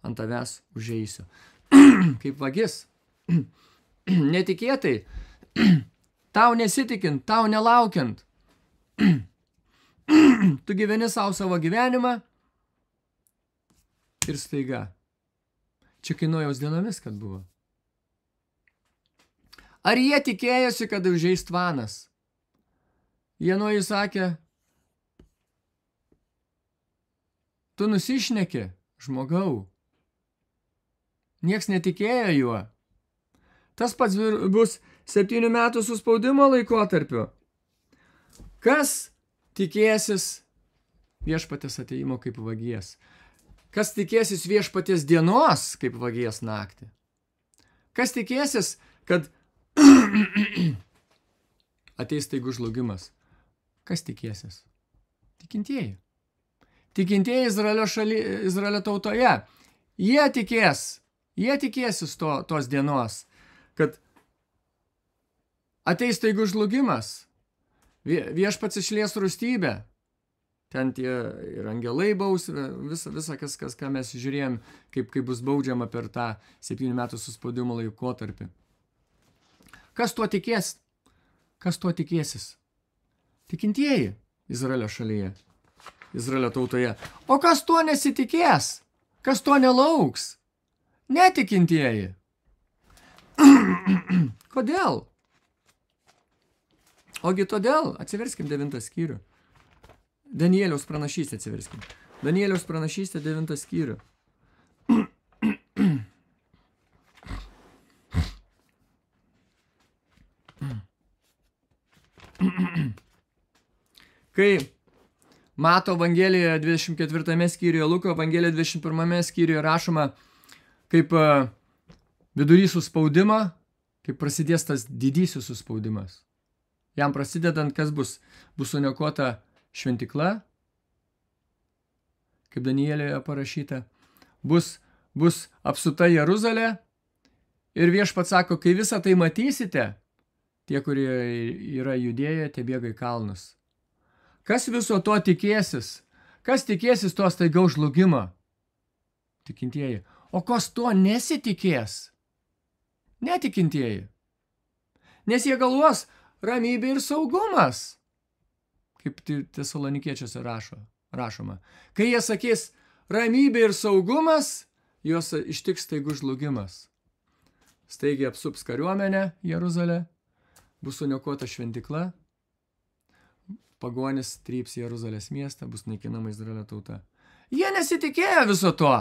ant tavęs užeisiu. Kaip vagis. Netikėtai. Tau nesitikint, tau nelaukiant. Tu gyveni savo gyvenimą ir staiga. Čia kai Nojaus dienomis, kad buvo. Ar jie tikėjosi, kad užeis tvanas? Jie Nojui sakė, tu nusišneki, žmogau. Nieks netikėjo juo. Tas pats bus 7 metų suspaudimo laikotarpiu. Kas tikėsis viešpatės ateimo kaip vagies? Kas tikėsis viešpatės dienos kaip vagies naktį? Kas tikėsis, kad ateis staigus žlugimas? Kas tikėsis? Tikintieji. Tikintieji Izraelio tautoje. Jie tikėsis tos dienos, kad ateis staigus žlugimas. Viešpats išlies rūstybę. Ten tie ir angelai baus, visa kas, ką mes žiūrėjom, kaip bus baudžiama per tą 7 metų suspaudimo laikotarpį. Kas tuo tikės? Kas tuo tikėsis? Tikintieji Izraelio šalyje, Izraelio tautoje. O kas tuo nesitikės? Kas tuo nelauks? Netikintieji. Kodėl? Ogi todėl, atsiverskim 9 skyrių. Danieliaus pranašystė atsiverskim. Danieliaus pranašystė 9 skyrių. Kai Mato Evangelijoje 24 skyriuje, Luko Evangelijoje 21 skyriuje rašoma, kaip vidury suspaudimo, kaip prasidės tas didysis suspaudimas. Jam prasidedant, kas bus? Bus suniokota šventikla, kaip Danielijoje parašyta, bus apsuta Jeruzalė ir viešpats sako, kai visą tai matysite, tie, kurie yra Judėjoje, tie bėga į kalnus. Kas viso to tikėsis? Kas tikėsis to staigaus žlugimo? Tikintieji. O kas to nesitikės? Netikintieji. Nes jie galvos ramybė ir saugumas. Kaip Tesalonikiečiuose rašoma. Kai jie sakys ramybė ir saugumas, juos ištiks staigus žlugimas. Staigiai apsups kariuomenę Jeruzalę, bus suniokota šventikla, pagonis tryps Jeruzalės miestą, bus naikinama Izraelio tauta. Jie nesitikėjo viso to.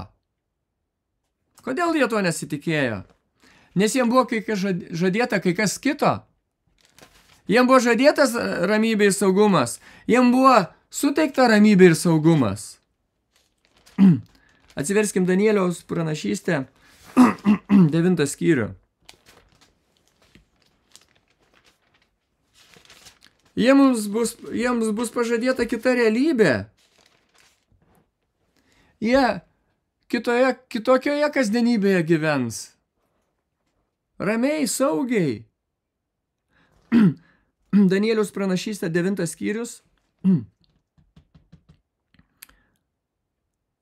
Kodėl jie to nesitikėjo? Nes jiems buvo kai kas žadėta, kai kas kito. Jiem buvo žadėtas ramybė ir saugumas. Jiem buvo suteikta ramybė ir saugumas. Atsiverskim Danieliaus pranašystę 9 skyrių. Jiems bus pažadėta kita realybė. Jie kitokioje kasdienybėje gyvens. Ramiai, saugiai. Danieliaus pranašystė 9 skyrius.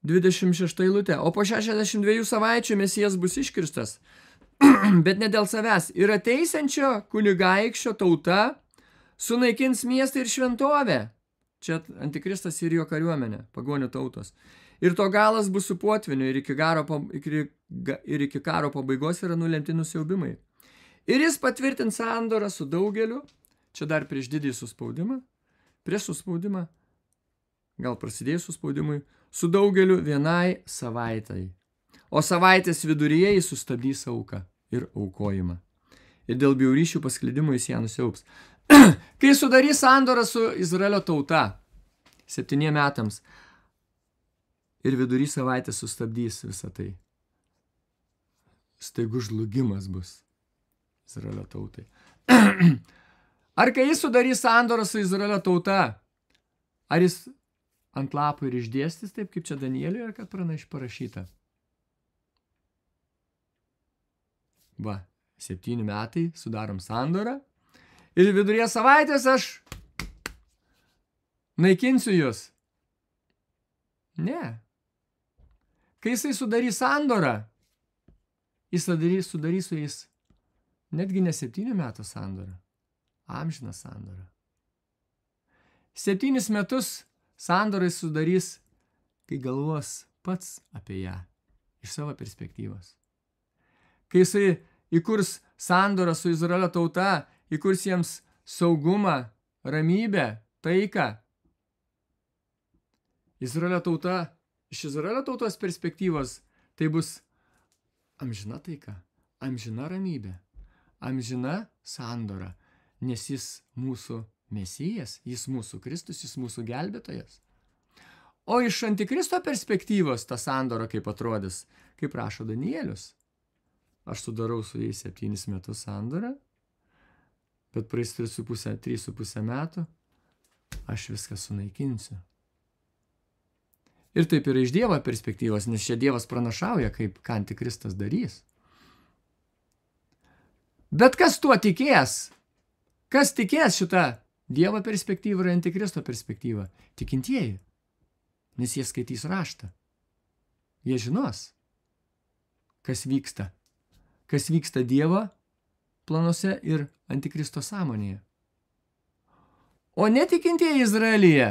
26 eilutė. O po 62 savaičių Mesijas bus iškirstas, bet ne dėl savęs. Ir ateisiančio kunigaikščio tauta sunaikins miestą ir šventovę. Čia Antikristas ir jo kariuomenė, pagonių tautos. Ir to galas bus su potviniu, ir iki karo pabaigos yra nulemti nusiaubimai. Ir jis patvirtins sandorą su daugeliu, čia dar prieš didįjį suspaudimą, prieš suspaudimą, gal prasidėjus suspaudimui, su daugeliu vienai savaitai. O savaitės viduryje jis sustabdys auką ir aukojimą. Ir dėl bjaurysčių pasklidimų jis ją nusiaubs. Kai sudarys sandorą su Izraelio tauta 7 metams ir vidury savaitės sustabdys visą tai, staigus žlugimas bus Izraelio tautai. Ar kai jis sudarys sandorą su Izraelio tauta, ar jis ant lapų ir išdėstys taip, kaip čia Danieliuje, kad parašyta? Va, 7 metai, sudarom sandorą ir viduryje savaitės aš naikinsiu jūs. Ne. Kai jisai sudarys sandorą, jis sudarys su jais netgi ne 7 metų sandorą, amžiną sandorą. 7 metus sandorai sudarys, kai galvos pats apie ją, iš savo perspektyvos. Kai jisai įkurs sandorą su Izraelio tauta, įkurs jiems saugumą, ramybę, taiką. Izraelio tauta, iš Izraelio tautos perspektyvos, tai bus amžina taika, amžina ramybė, amžina sandora, nes jis mūsų Mesijas, jis mūsų Kristus, jis mūsų gelbėtojas. O iš Antikristo perspektyvos ta sandora kaip atrodys, kaip rašo Danielius. Aš sudarau su jais 7 metus sandorą, bet praeis 3,5 metų, aš viską sunaikinsiu. Ir taip yra iš Dievo perspektyvos, nes čia Dievas pranašauja, kaip ką Antikristas darys. Bet kas tuo tikės? Kas tikės šitą Dievo perspektyvą ir Antikristo perspektyvą? Tikintieji, nes jie skaitys raštą. Jie žinos, kas vyksta. Kas vyksta Dievo planuose ir Antikristo sąmonėje. O netikintieji Izraelyje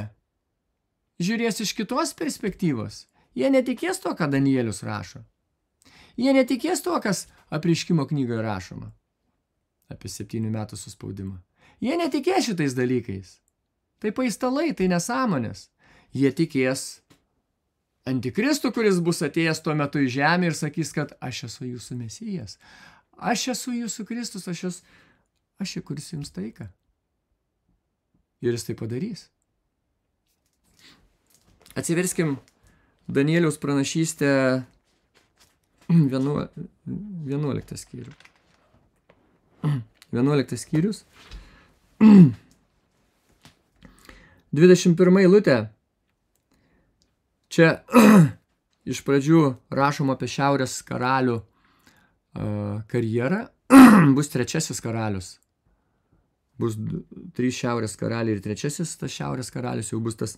žiūrės iš kitos perspektyvos. Jie netikės to, ką Danielius rašo. Jie netikės to, kas Apreiškimo knygoje rašoma apie 7 metų suspaudimą. Jie netikės šitais dalykais. Tai paistalai, tai nesąmonės. Jie tikės Antikristų, kuris bus atėjęs tuo metu į žemę ir sakys, kad aš esu jūsų Mesijas. Aš esu jūsų Kristus, aš įkursiu jums taiką. Ir jis tai padarys. Atsiverskim Danieliaus pranašystę 11 skyrių. 11 skyrius. 21 eilutė. Čia iš pradžių rašoma apie šiaurės karalių karjerą. Bus 3 karalius. Bus 3 šiaurės karaliai ir 3 tas šiaurės karalius jau bus tas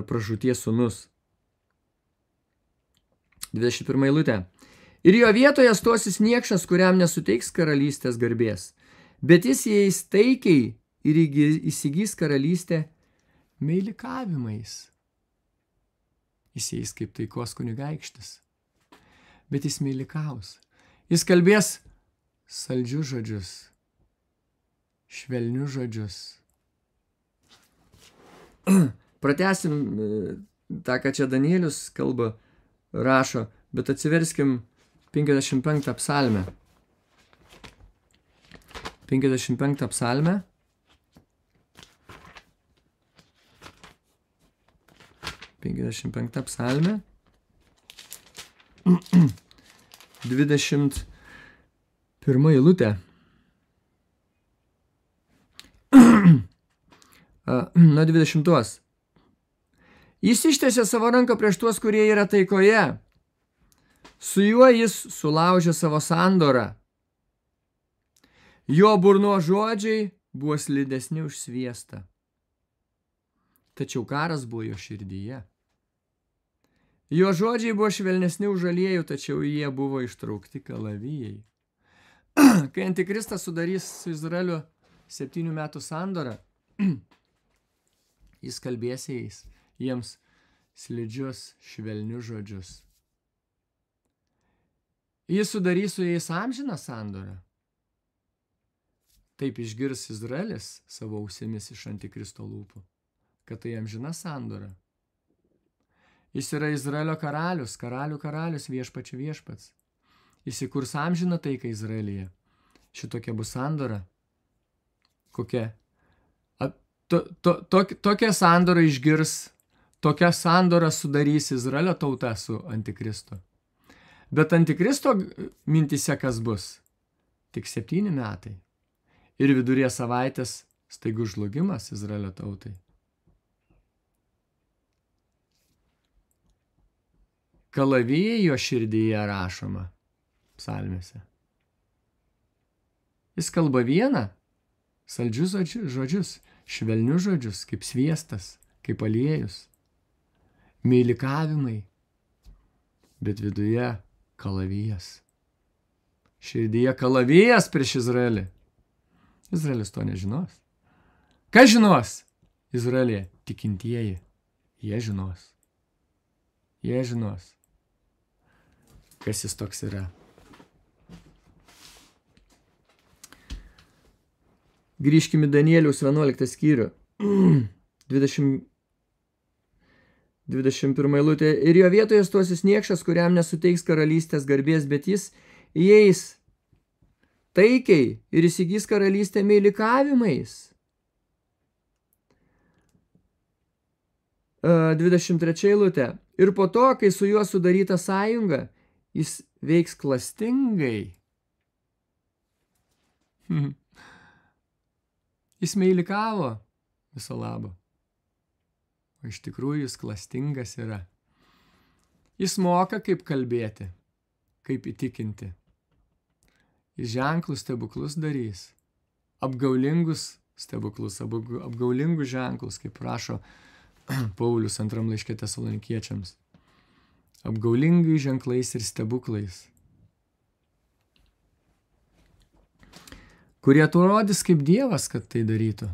pražūties sūnus. 21 eilutė. Ir jo vietoje stosis niekšas, kuriam nesuteiks karalystės garbės, bet jis įeis taikiai ir įsigys karalystę meilikavimais. Jis įeis kaip taikos kunigaikštis, bet jis meilikaus. Jis kalbės saldžius žodžius, švelnius žodžius. Pratęsim tą, ką čia Danielius kalba, rašo, bet atsiverskim 55 psalmę. 55 psalmę, 55 psalmė, 21 eilutė. Nuo 20. Jis ištiesė savo ranką prieš tuos, kurie yra taikoje. Su juo jis sulaužė savo sandorą. Jo burno žodžiai buvo slidesni už sviestą. Tačiau karas buvo jo širdyje. Jo žodžiai buvo švelnesni už aliejų, tačiau jie buvo ištraukti kalavijai. Kai Antikristas sudarys su Izraeliu 7 metų sandorą, jis kalbės jiems slidžius, švelnius žodžius. Jis sudarys su jais amžiną sandorą. Taip išgirs Izraelis savo ausimis iš Antikristo lūpų, kad tai amžina sandora. Jis yra Izraelio karalius, karalių karalius, viešpačių viešpats. Jis įkurs amžiną taiką Izraelyje. Šitokia bus sandora. Kokia? Tokia sandora išgirs, tokia sandora sudarys Izraelio tauta su Antikristu. Bet Antikristo mintise kas bus? Tik 7 metai. Ir viduryje savaitės staigus žlugimas Izraelio tautai. Kalavijai jo širdyje rašoma psalmėse. Jis kalba vieną, saldžius žodžius, švelnius žodžius, kaip sviestas, kaip aliejus, meilikavimai, bet viduje kalavijas. Širdyje kalavijas prieš Izraelį. Izraelis to nežinos. Kas žinos? Izraelė tikintieji. Jie žinos. Jie žinos, kas jis toks yra. Grįžkime į Danieliaus 11 skyrių. 21 eilutė. Ir jo vietoje stosis niekšas, kuriam nesuteiks karalystės garbės, bet jis įeis taikiai ir įsigys karalystę meilikavimais. 23 eilutė. Ir po to, kai su juo sudaryta sąjunga, jis veiks klastingai. Jis meilikavo viso labo. O iš tikrųjų jis klastingas yra. Jis moka, kaip kalbėti, kaip įtikinti. Jis ženklus stebuklus darys. Apgaulingus stebuklus, apgaulingus ženklus, kaip rašo Paulius 2 laiške Tesalonikiečiams. Apgaulingai ženklais ir stebuklais, kurie atrodys kaip Dievas, kad tai darytų.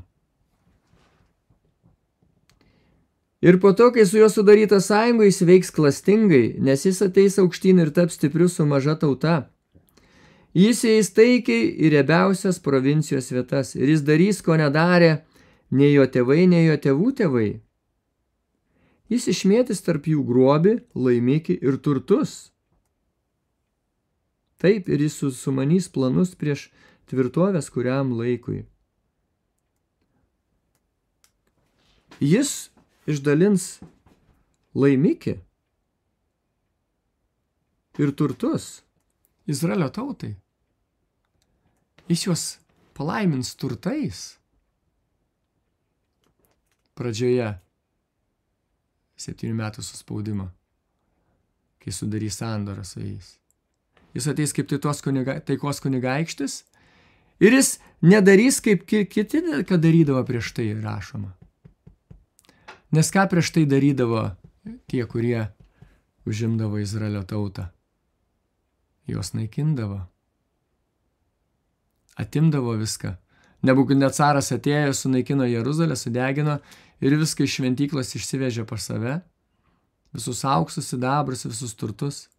Ir po to, kai su juo sudaryta sąjunga, jis veiks klastingai, nes jis ateis aukštyn ir taps stipriu su maža tauta. Jis įeis taikiai į riebiausias provincijos vietas ir jis darys, ko nedarė nei jo tėvai, nei jo tėvų tėvai. Jis išmėtys tarp jų grobį, laimikį ir turtus. Taip, ir jis sumanys planus prieš tvirtovės kuriam laikui. Jis išdalins laimikį ir turtus Izraelio tautai. Jis juos palaimins turtais. Pradžioje 7 metų suspaudimo, kai sudarys sandorą su jais. Jis ateis kaip taikos kunigaikštis ir jis nedarys kaip kiti, kad darydavo prieš tai rašoma. Nes ką prieš tai darydavo tie, kurie užimdavo Izraelio tautą? Jos naikindavo. Atimdavo viską. Nebukadnecaras atėjo, sunaikino Jeruzalę, sudegino ir viską iš šventyklos išsivežė pas save. Visus auksus, sidabrus, visus turtus.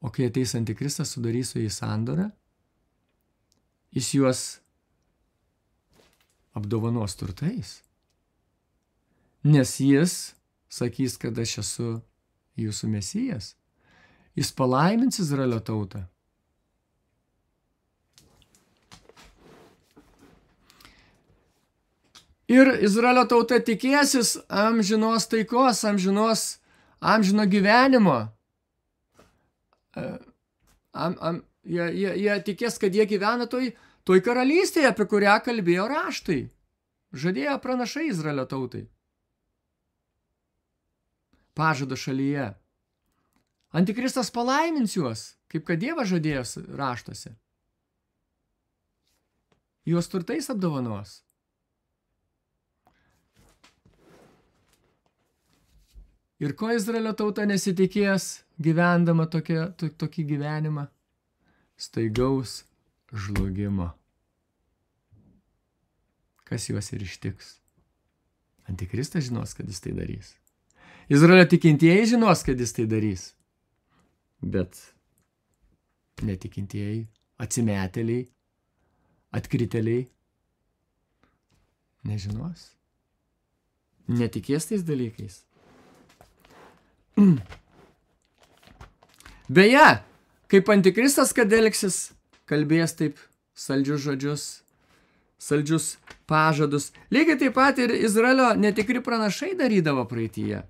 O kai ateis Antikristas, sudarys su jais sandorą, jis juos apdovanos turtais. Nes jis sakys, kad aš esu jūsų mesijas. Jis palaimins Izraelio tautą. Ir Izraelio tauta tikėsis amžinos taikos, amžino gyvenimo. Jie tikės, kad jie gyvena toj karalystėje, apie kurią kalbėjo raštai. Žadėjo pranašai Izraelio tautai. Pažado šalyje. Antikristas palaimins juos, kaip kad Dievas žadėjo raštuose. Juos turtais apdovanos. Ir ko Izraelio tauta nesitikės, gyvendama tokį gyvenimą? Staigaus žlugimo. Kas juos ir ištiks? Antikristas žinos, kad jis tai darys. Izraelio tikintieji žinos, kad jis tai darys. Bet netikintieji, atsimetėliai, atkritėliai nežinos. Netikės tais dalykais. Beje, kaip antikristas, kad elgsis, kalbės taip saldžius žodžius, saldžius pažadus. Lygiai taip pat ir Izraelio netikri pranašai darydavo praeityje.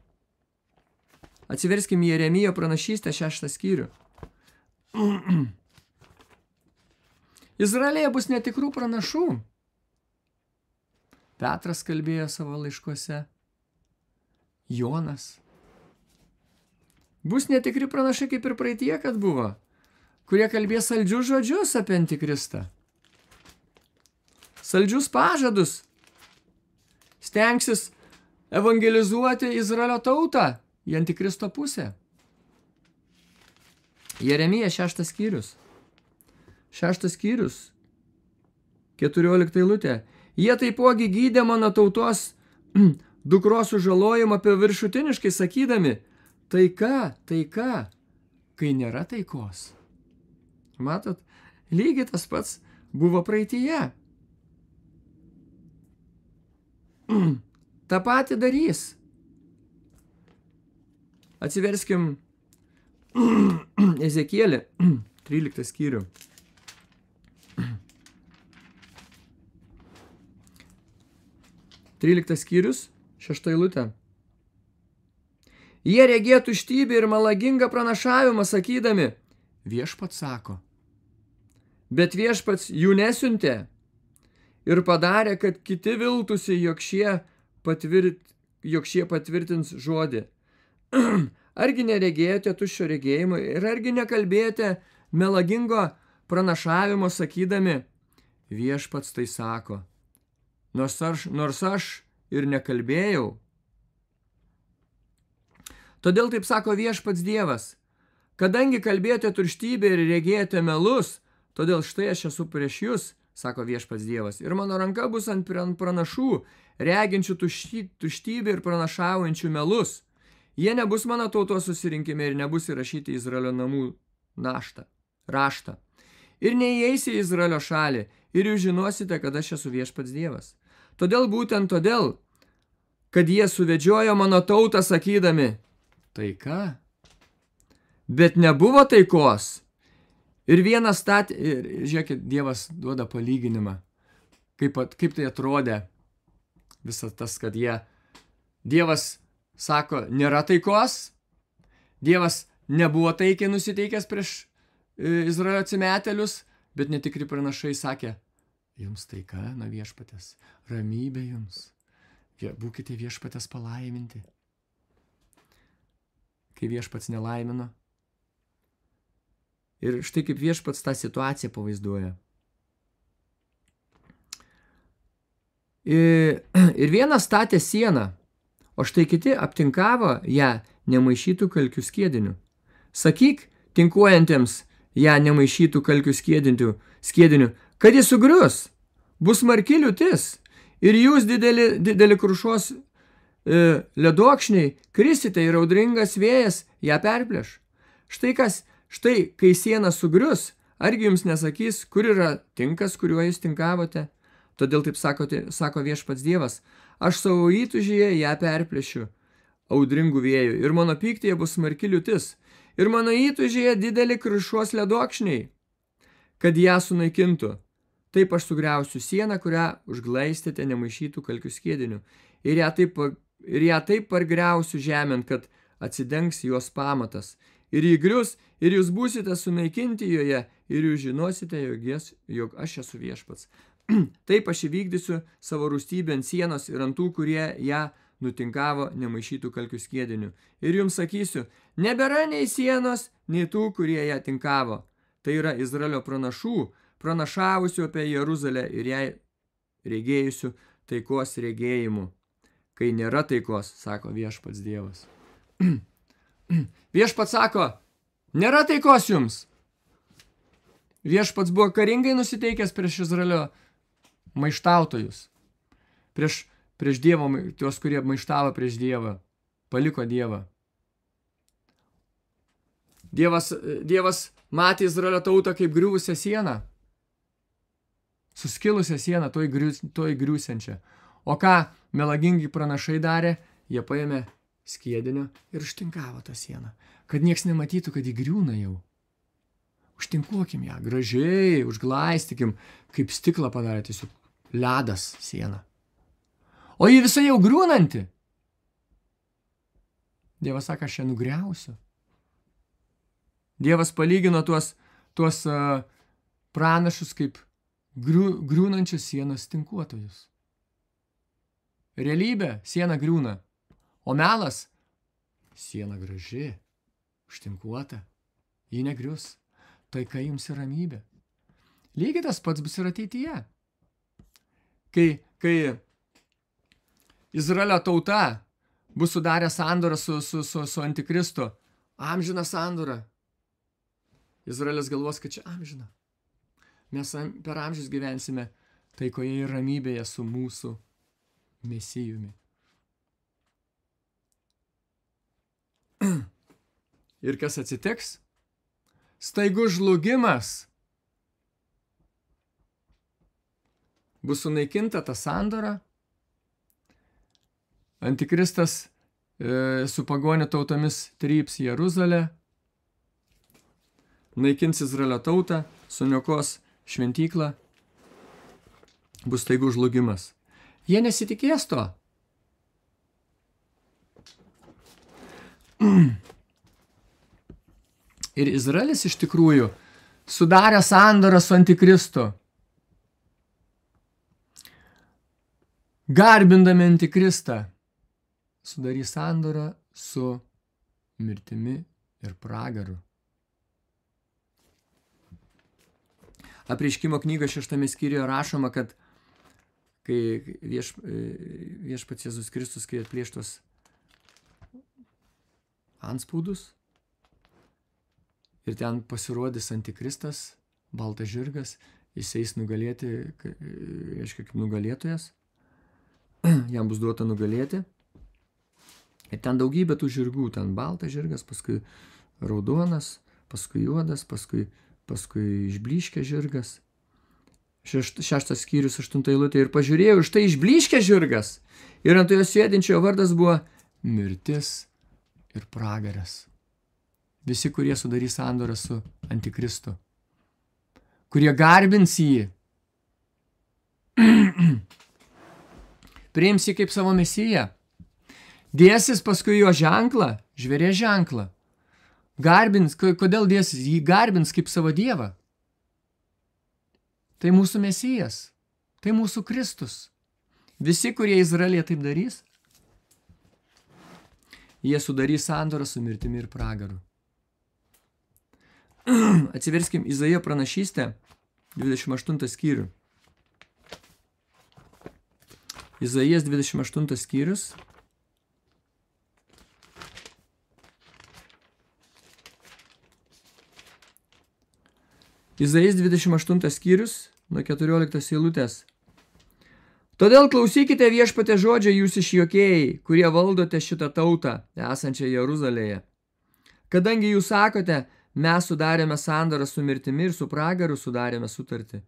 Atsiverskim Jeremijo pranašystę 6 skyrių. Izraelyje bus netikrų pranašų. Petras kalbėjo savo laiškuose. Jonas. Bus netikri pranašai kaip ir praeitie, kad buvo, kurie kalbės saldžius žodžius apie antikristą. Saldžius pažadus. Stengsis evangelizuoti Izraelio tautą į antikristo pusę. Jeremija 6 skyrius. 6 skyrius. 14 eilutė. Jie taipogi gydė mano tautos dukros sužalojimą paviršutiniškai sakydami, taika, kai nėra taikos. Matot, lygiai tas pats buvo praeityje. Ta pati darys. Atsiverskim Ezekielį, 13 skyrių. Tryliktas skyrius, 6 eilutė. Jie regėjo tuštybę ir melagingą pranašavimą, sakydami, viešpats sako. Bet viešpats jų nesiuntė ir padarė, kad kiti viltųsi, jog šie patvirtins žodį. Argi neregėjote tuščio regėjimo ir argi nekalbėjote melagingo pranašavimo, sakydami, viešpats tai sako. Nors aš ir nekalbėjau. Todėl taip sako viešpats Dievas, kadangi kalbėjote tuštybę ir regėjote melus, todėl štai aš esu prieš jūs, sako viešpats Dievas, ir mano ranka bus ant pranašų, reginčių tuštybę ir pranašaujančių melus. Jie nebus mano tautos susirinkime ir nebus įrašyti Izraelio namų raštą. Ir neįeisi į Izraelio šalį, ir jūs žinosite, kad aš esu viešpats Dievas. Būtent todėl, kad jie suvedžiojo mano tautą sakydami, taika, bet nebuvo taikos. Ir vienas žiūrėkit, Dievas duoda palyginimą, kaip tai atrodė visas tas, kad Dievas sako, nėra taikos, Dievas nebuvo taikiai nusiteikęs prieš Izraelio atsimetėlius, bet netikri pranašai sakė, jums taika nuo viešpatės, ramybė jums, būkite viešpatės palaiminti. Kai viešpats nelaimino. Ir štai kaip viešpats tą situaciją pavaizduoja. Ir vienas statė sieną, o štai kiti aptinkavo ją nemaišytų kalkių skiedinių. Sakyk tinkuojantiems ją nemaišytų kalkių skiedinių, kad jis sugrius, bus smarki liūtis, ir jūs dideli krušos ledokšniai krisite ir audringas vėjas ją perplėš. Štai, kai siena sugrius, argi jums nesakys, kur yra tinkas, kuriuo jūs tinkavote? Todėl taip sako viešpats Dievas, aš savo įtūžyje ją perplėšiu audringų vėjų, ir mano pyktyje bus smarki liūtis, ir mano įtūžyje dideli krušos ledokšniai, kad ją sunaikintų. taip aš sugriausiu sieną, kurią užglaistėte nemaišytų kalkių skiedinių. Ir ją taip pargriausiu žemėn, kad atsidengs jos pamatas. Ir jį grius, ir jūs būsite sunaikinti joje, ir jūs žinosite, jog aš esu viešpats. Taip aš įvykdysiu savo rūstybę ant sienos ir ant tų, kurie ją nutinkavo nemaišytų kalkių skiedinių. Ir jums sakysiu, nebėra nei sienos, nei tų, kurie ją tinkavo. Tai yra Izraelio pranašų, pranašavusių apie Jeruzalę ir jai regėjusių taikos regėjimu. Kai nėra taikos, sako viešpats Dievas. Viešpats sako, nėra taikos jums. Viešpats buvo karingai nusiteikęs prieš Izraelio maištautojus. Prieš Dievą, tuos, kurie maištavo prieš Dievą, paliko Dievą. Dievas matė Izraelio tautą kaip griuvusią sieną, suskilusią sieną, toj griūsiančią. O ką melagingi pranašai darė? Jie paėmė skiedinio ir užtinkavo tą sieną, kad nieks nematytų, kad jį griūna jau. Užtinkuokim ją, gražiai, užglaistykim, kaip stiklą padarė, tiesiog ledas sieną. O jį visai jau griūnanti. Dievas sako, aš ją nugriausiu. Dievas palygino tuos pranašus kaip griūnančios sienos tinkuotojus. Realybė, siena griūna. O melas, siena graži, užtinkuota, ji negrius. Taika jums ir ramybė. Lygiai tas pats bus ir ateityje. Kai Izraelio tauta bus sudarę sandorą su Antikristu, amžiną sandorą. Izraelis galvos, kad čia amžina. Mes per amžius gyvensime taikoje ir ramybėje su mūsų Mesijumi. Ir kas atsitiks? Staigus žlugimas. Bus sunaikinta ta sandora. Antikristas su pagonių tautomis tryps Jeruzalę, naikins Izraelio tautą, suniokos šventyklą, bus staigus žlugimas. Jie nesitikės to. Ir Izraelis iš tikrųjų sudarė sandorą su Antikristu. Garbindami Antikristą sudarys sandorą su mirtimi ir pragaru. Apreiškimo knygos 6 skyriuje rašoma, kad kai viešpats Jėzus Kristus, kai atplėštos antspaudus ir ten pasirodys Antikristas, baltas žirgas, jis eis nugalėti, reiškia kaip nugalėtojas, jam bus duota nugalėti. Ir ten daugybė tų žirgų, ten baltas žirgas, paskui raudonas, paskui juodas, paskui išblyškęs žirgas. 6 skyrius 8 eilutė. Ir pažiūrėjau, štai išblyškęs žirgas. Ir ant jo sėdinčio vardas buvo mirtis ir pragaras. Visi, kurie sudarys sandorą su Antikristu. Kurie garbins jį. Priims jį kaip savo mesiją. Dėsis paskui jo ženklą, žvėrės ženklą. Garbins, kodėl dėsis? Jį garbins kaip savo dievą. Tai mūsų mesijas, tai mūsų Kristus. Visi, kurie Izraelyje taip darys, jie sudarys sandorą su mirtimi ir pragaru. Atsiverskim Izaijo pranašystę, 28 skyrių. Izaijas 28 skyrius. Izaijas 28 skyrius, nuo 14 eilutės. Todėl klausykite viešpatės žodžio jūs išjuokėjai, kurie valdote šitą tautą, esančią Jeruzalėje. Kadangi jūs sakote, mes sudarėme sandorą su mirtimi ir su pragaru sudarėme sutartį.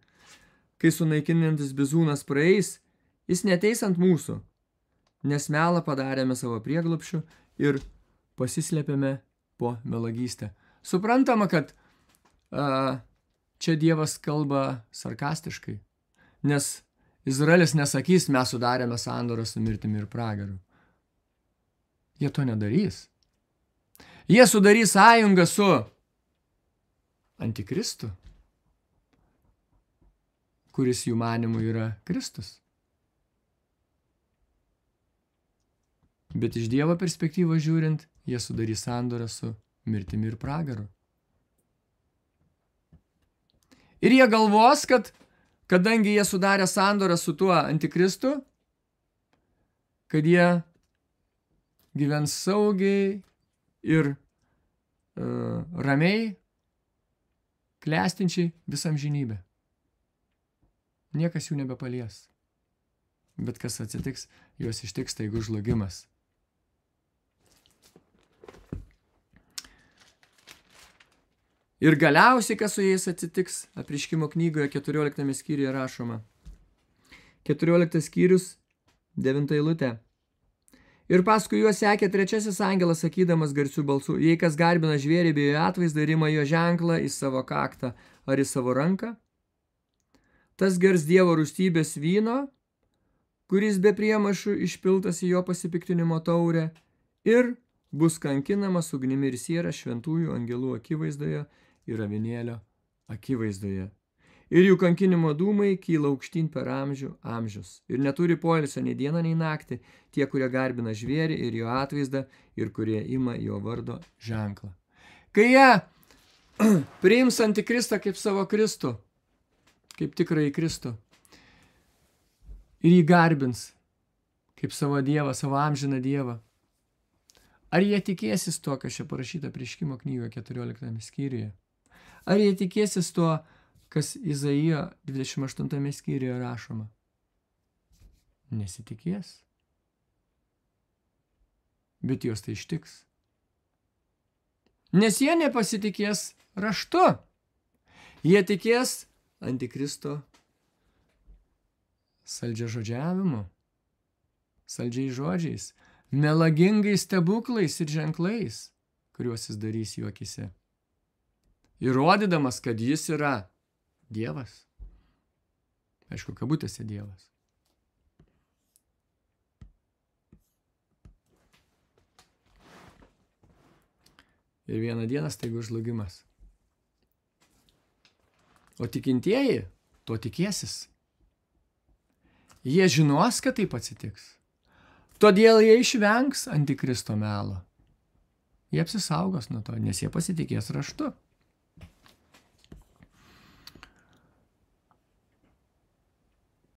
Kai sunaikinantis bizūnas praeis, jis neteis ant mūsų, nes melą padarėme savo prieglobsčiu ir pasislėpėme po melagystę. Suprantama, kad čia Dievas kalba sarkastiškai. Nes Izraelis nesakys, mes sudarėme sandorą su mirtimi ir pragaru. Jie to nedarys. Jie sudarys sąjungą su Antikristu, kuris jų manimų yra Kristus. Bet iš Dievo perspektyvos žiūrint, jie sudarys sandorą su mirtimi ir pragaru. Ir jie galvos, kad kadangi jie sudarė sandorą su tuo Antikristu, kad jie gyvens saugiai ir ramiai, klestinčiai visam žinybę. Niekas jų nebepalies. Bet kas atsitiks, juos ištiks staigus žlugimas. Ir galiausiai, kas su jais atsitiks, Apreiškimo knygoje 14 skyriuje rašoma. 14 skyrius, 9 eilutė. Ir paskui juos sekė trečiasis angelas, sakydamas garsiu balsu, jei kas garbina žvėrį bei jo atvaizdą ir ima jo ženklą į savo kaktą ar į savo ranką, tas gers Dievo rūstybės vyno, kuris be priemaišų išpiltas į jo pasipiktinimo taurę, ir bus kankinamas ugnimi ir siera šventųjų angelų akivaizdoje ir avinėlio akivaizdoje. Ir jų kankinimo dūmai kyla aukštyn per amžius. Ir neturi poilsio nei dieną, nei naktį tie, kurie garbina žvėrį ir jo atvaizdą ir kurie ima jo vardo ženklą. Kai jie priims Antikristą kaip savo Kristų, kaip tikrąjį Kristų, ir jį garbins kaip savo Dievą, savo amžiną Dievą, ar jie tikėsis to, kas čia parašyta Apreiškimo knygoje 14 skyriuje? Ar jie tikėsis to, kas Izaijo 28 skyriuje rašoma? Nesitikės. Bet juos tai ištiks. Nes jie nepasitikės raštu. Jie tikės Antikristo saldžiažodžiavimu, saldžiais žodžiais, melagingais stebuklais ir ženklais, kuriuos jis darys jų akyse. Įrodydamas, kad jis yra Dievas. Aišku, kabutėse Dievas. Ir vieną dieną staigus žlugimas. O tikintieji to tikėsis. Jie žinos, kad taip atsitiks. Todėl jie išvengs Antikristo melo. Jie apsisaugos nuo to, nes jie pasitikės raštu.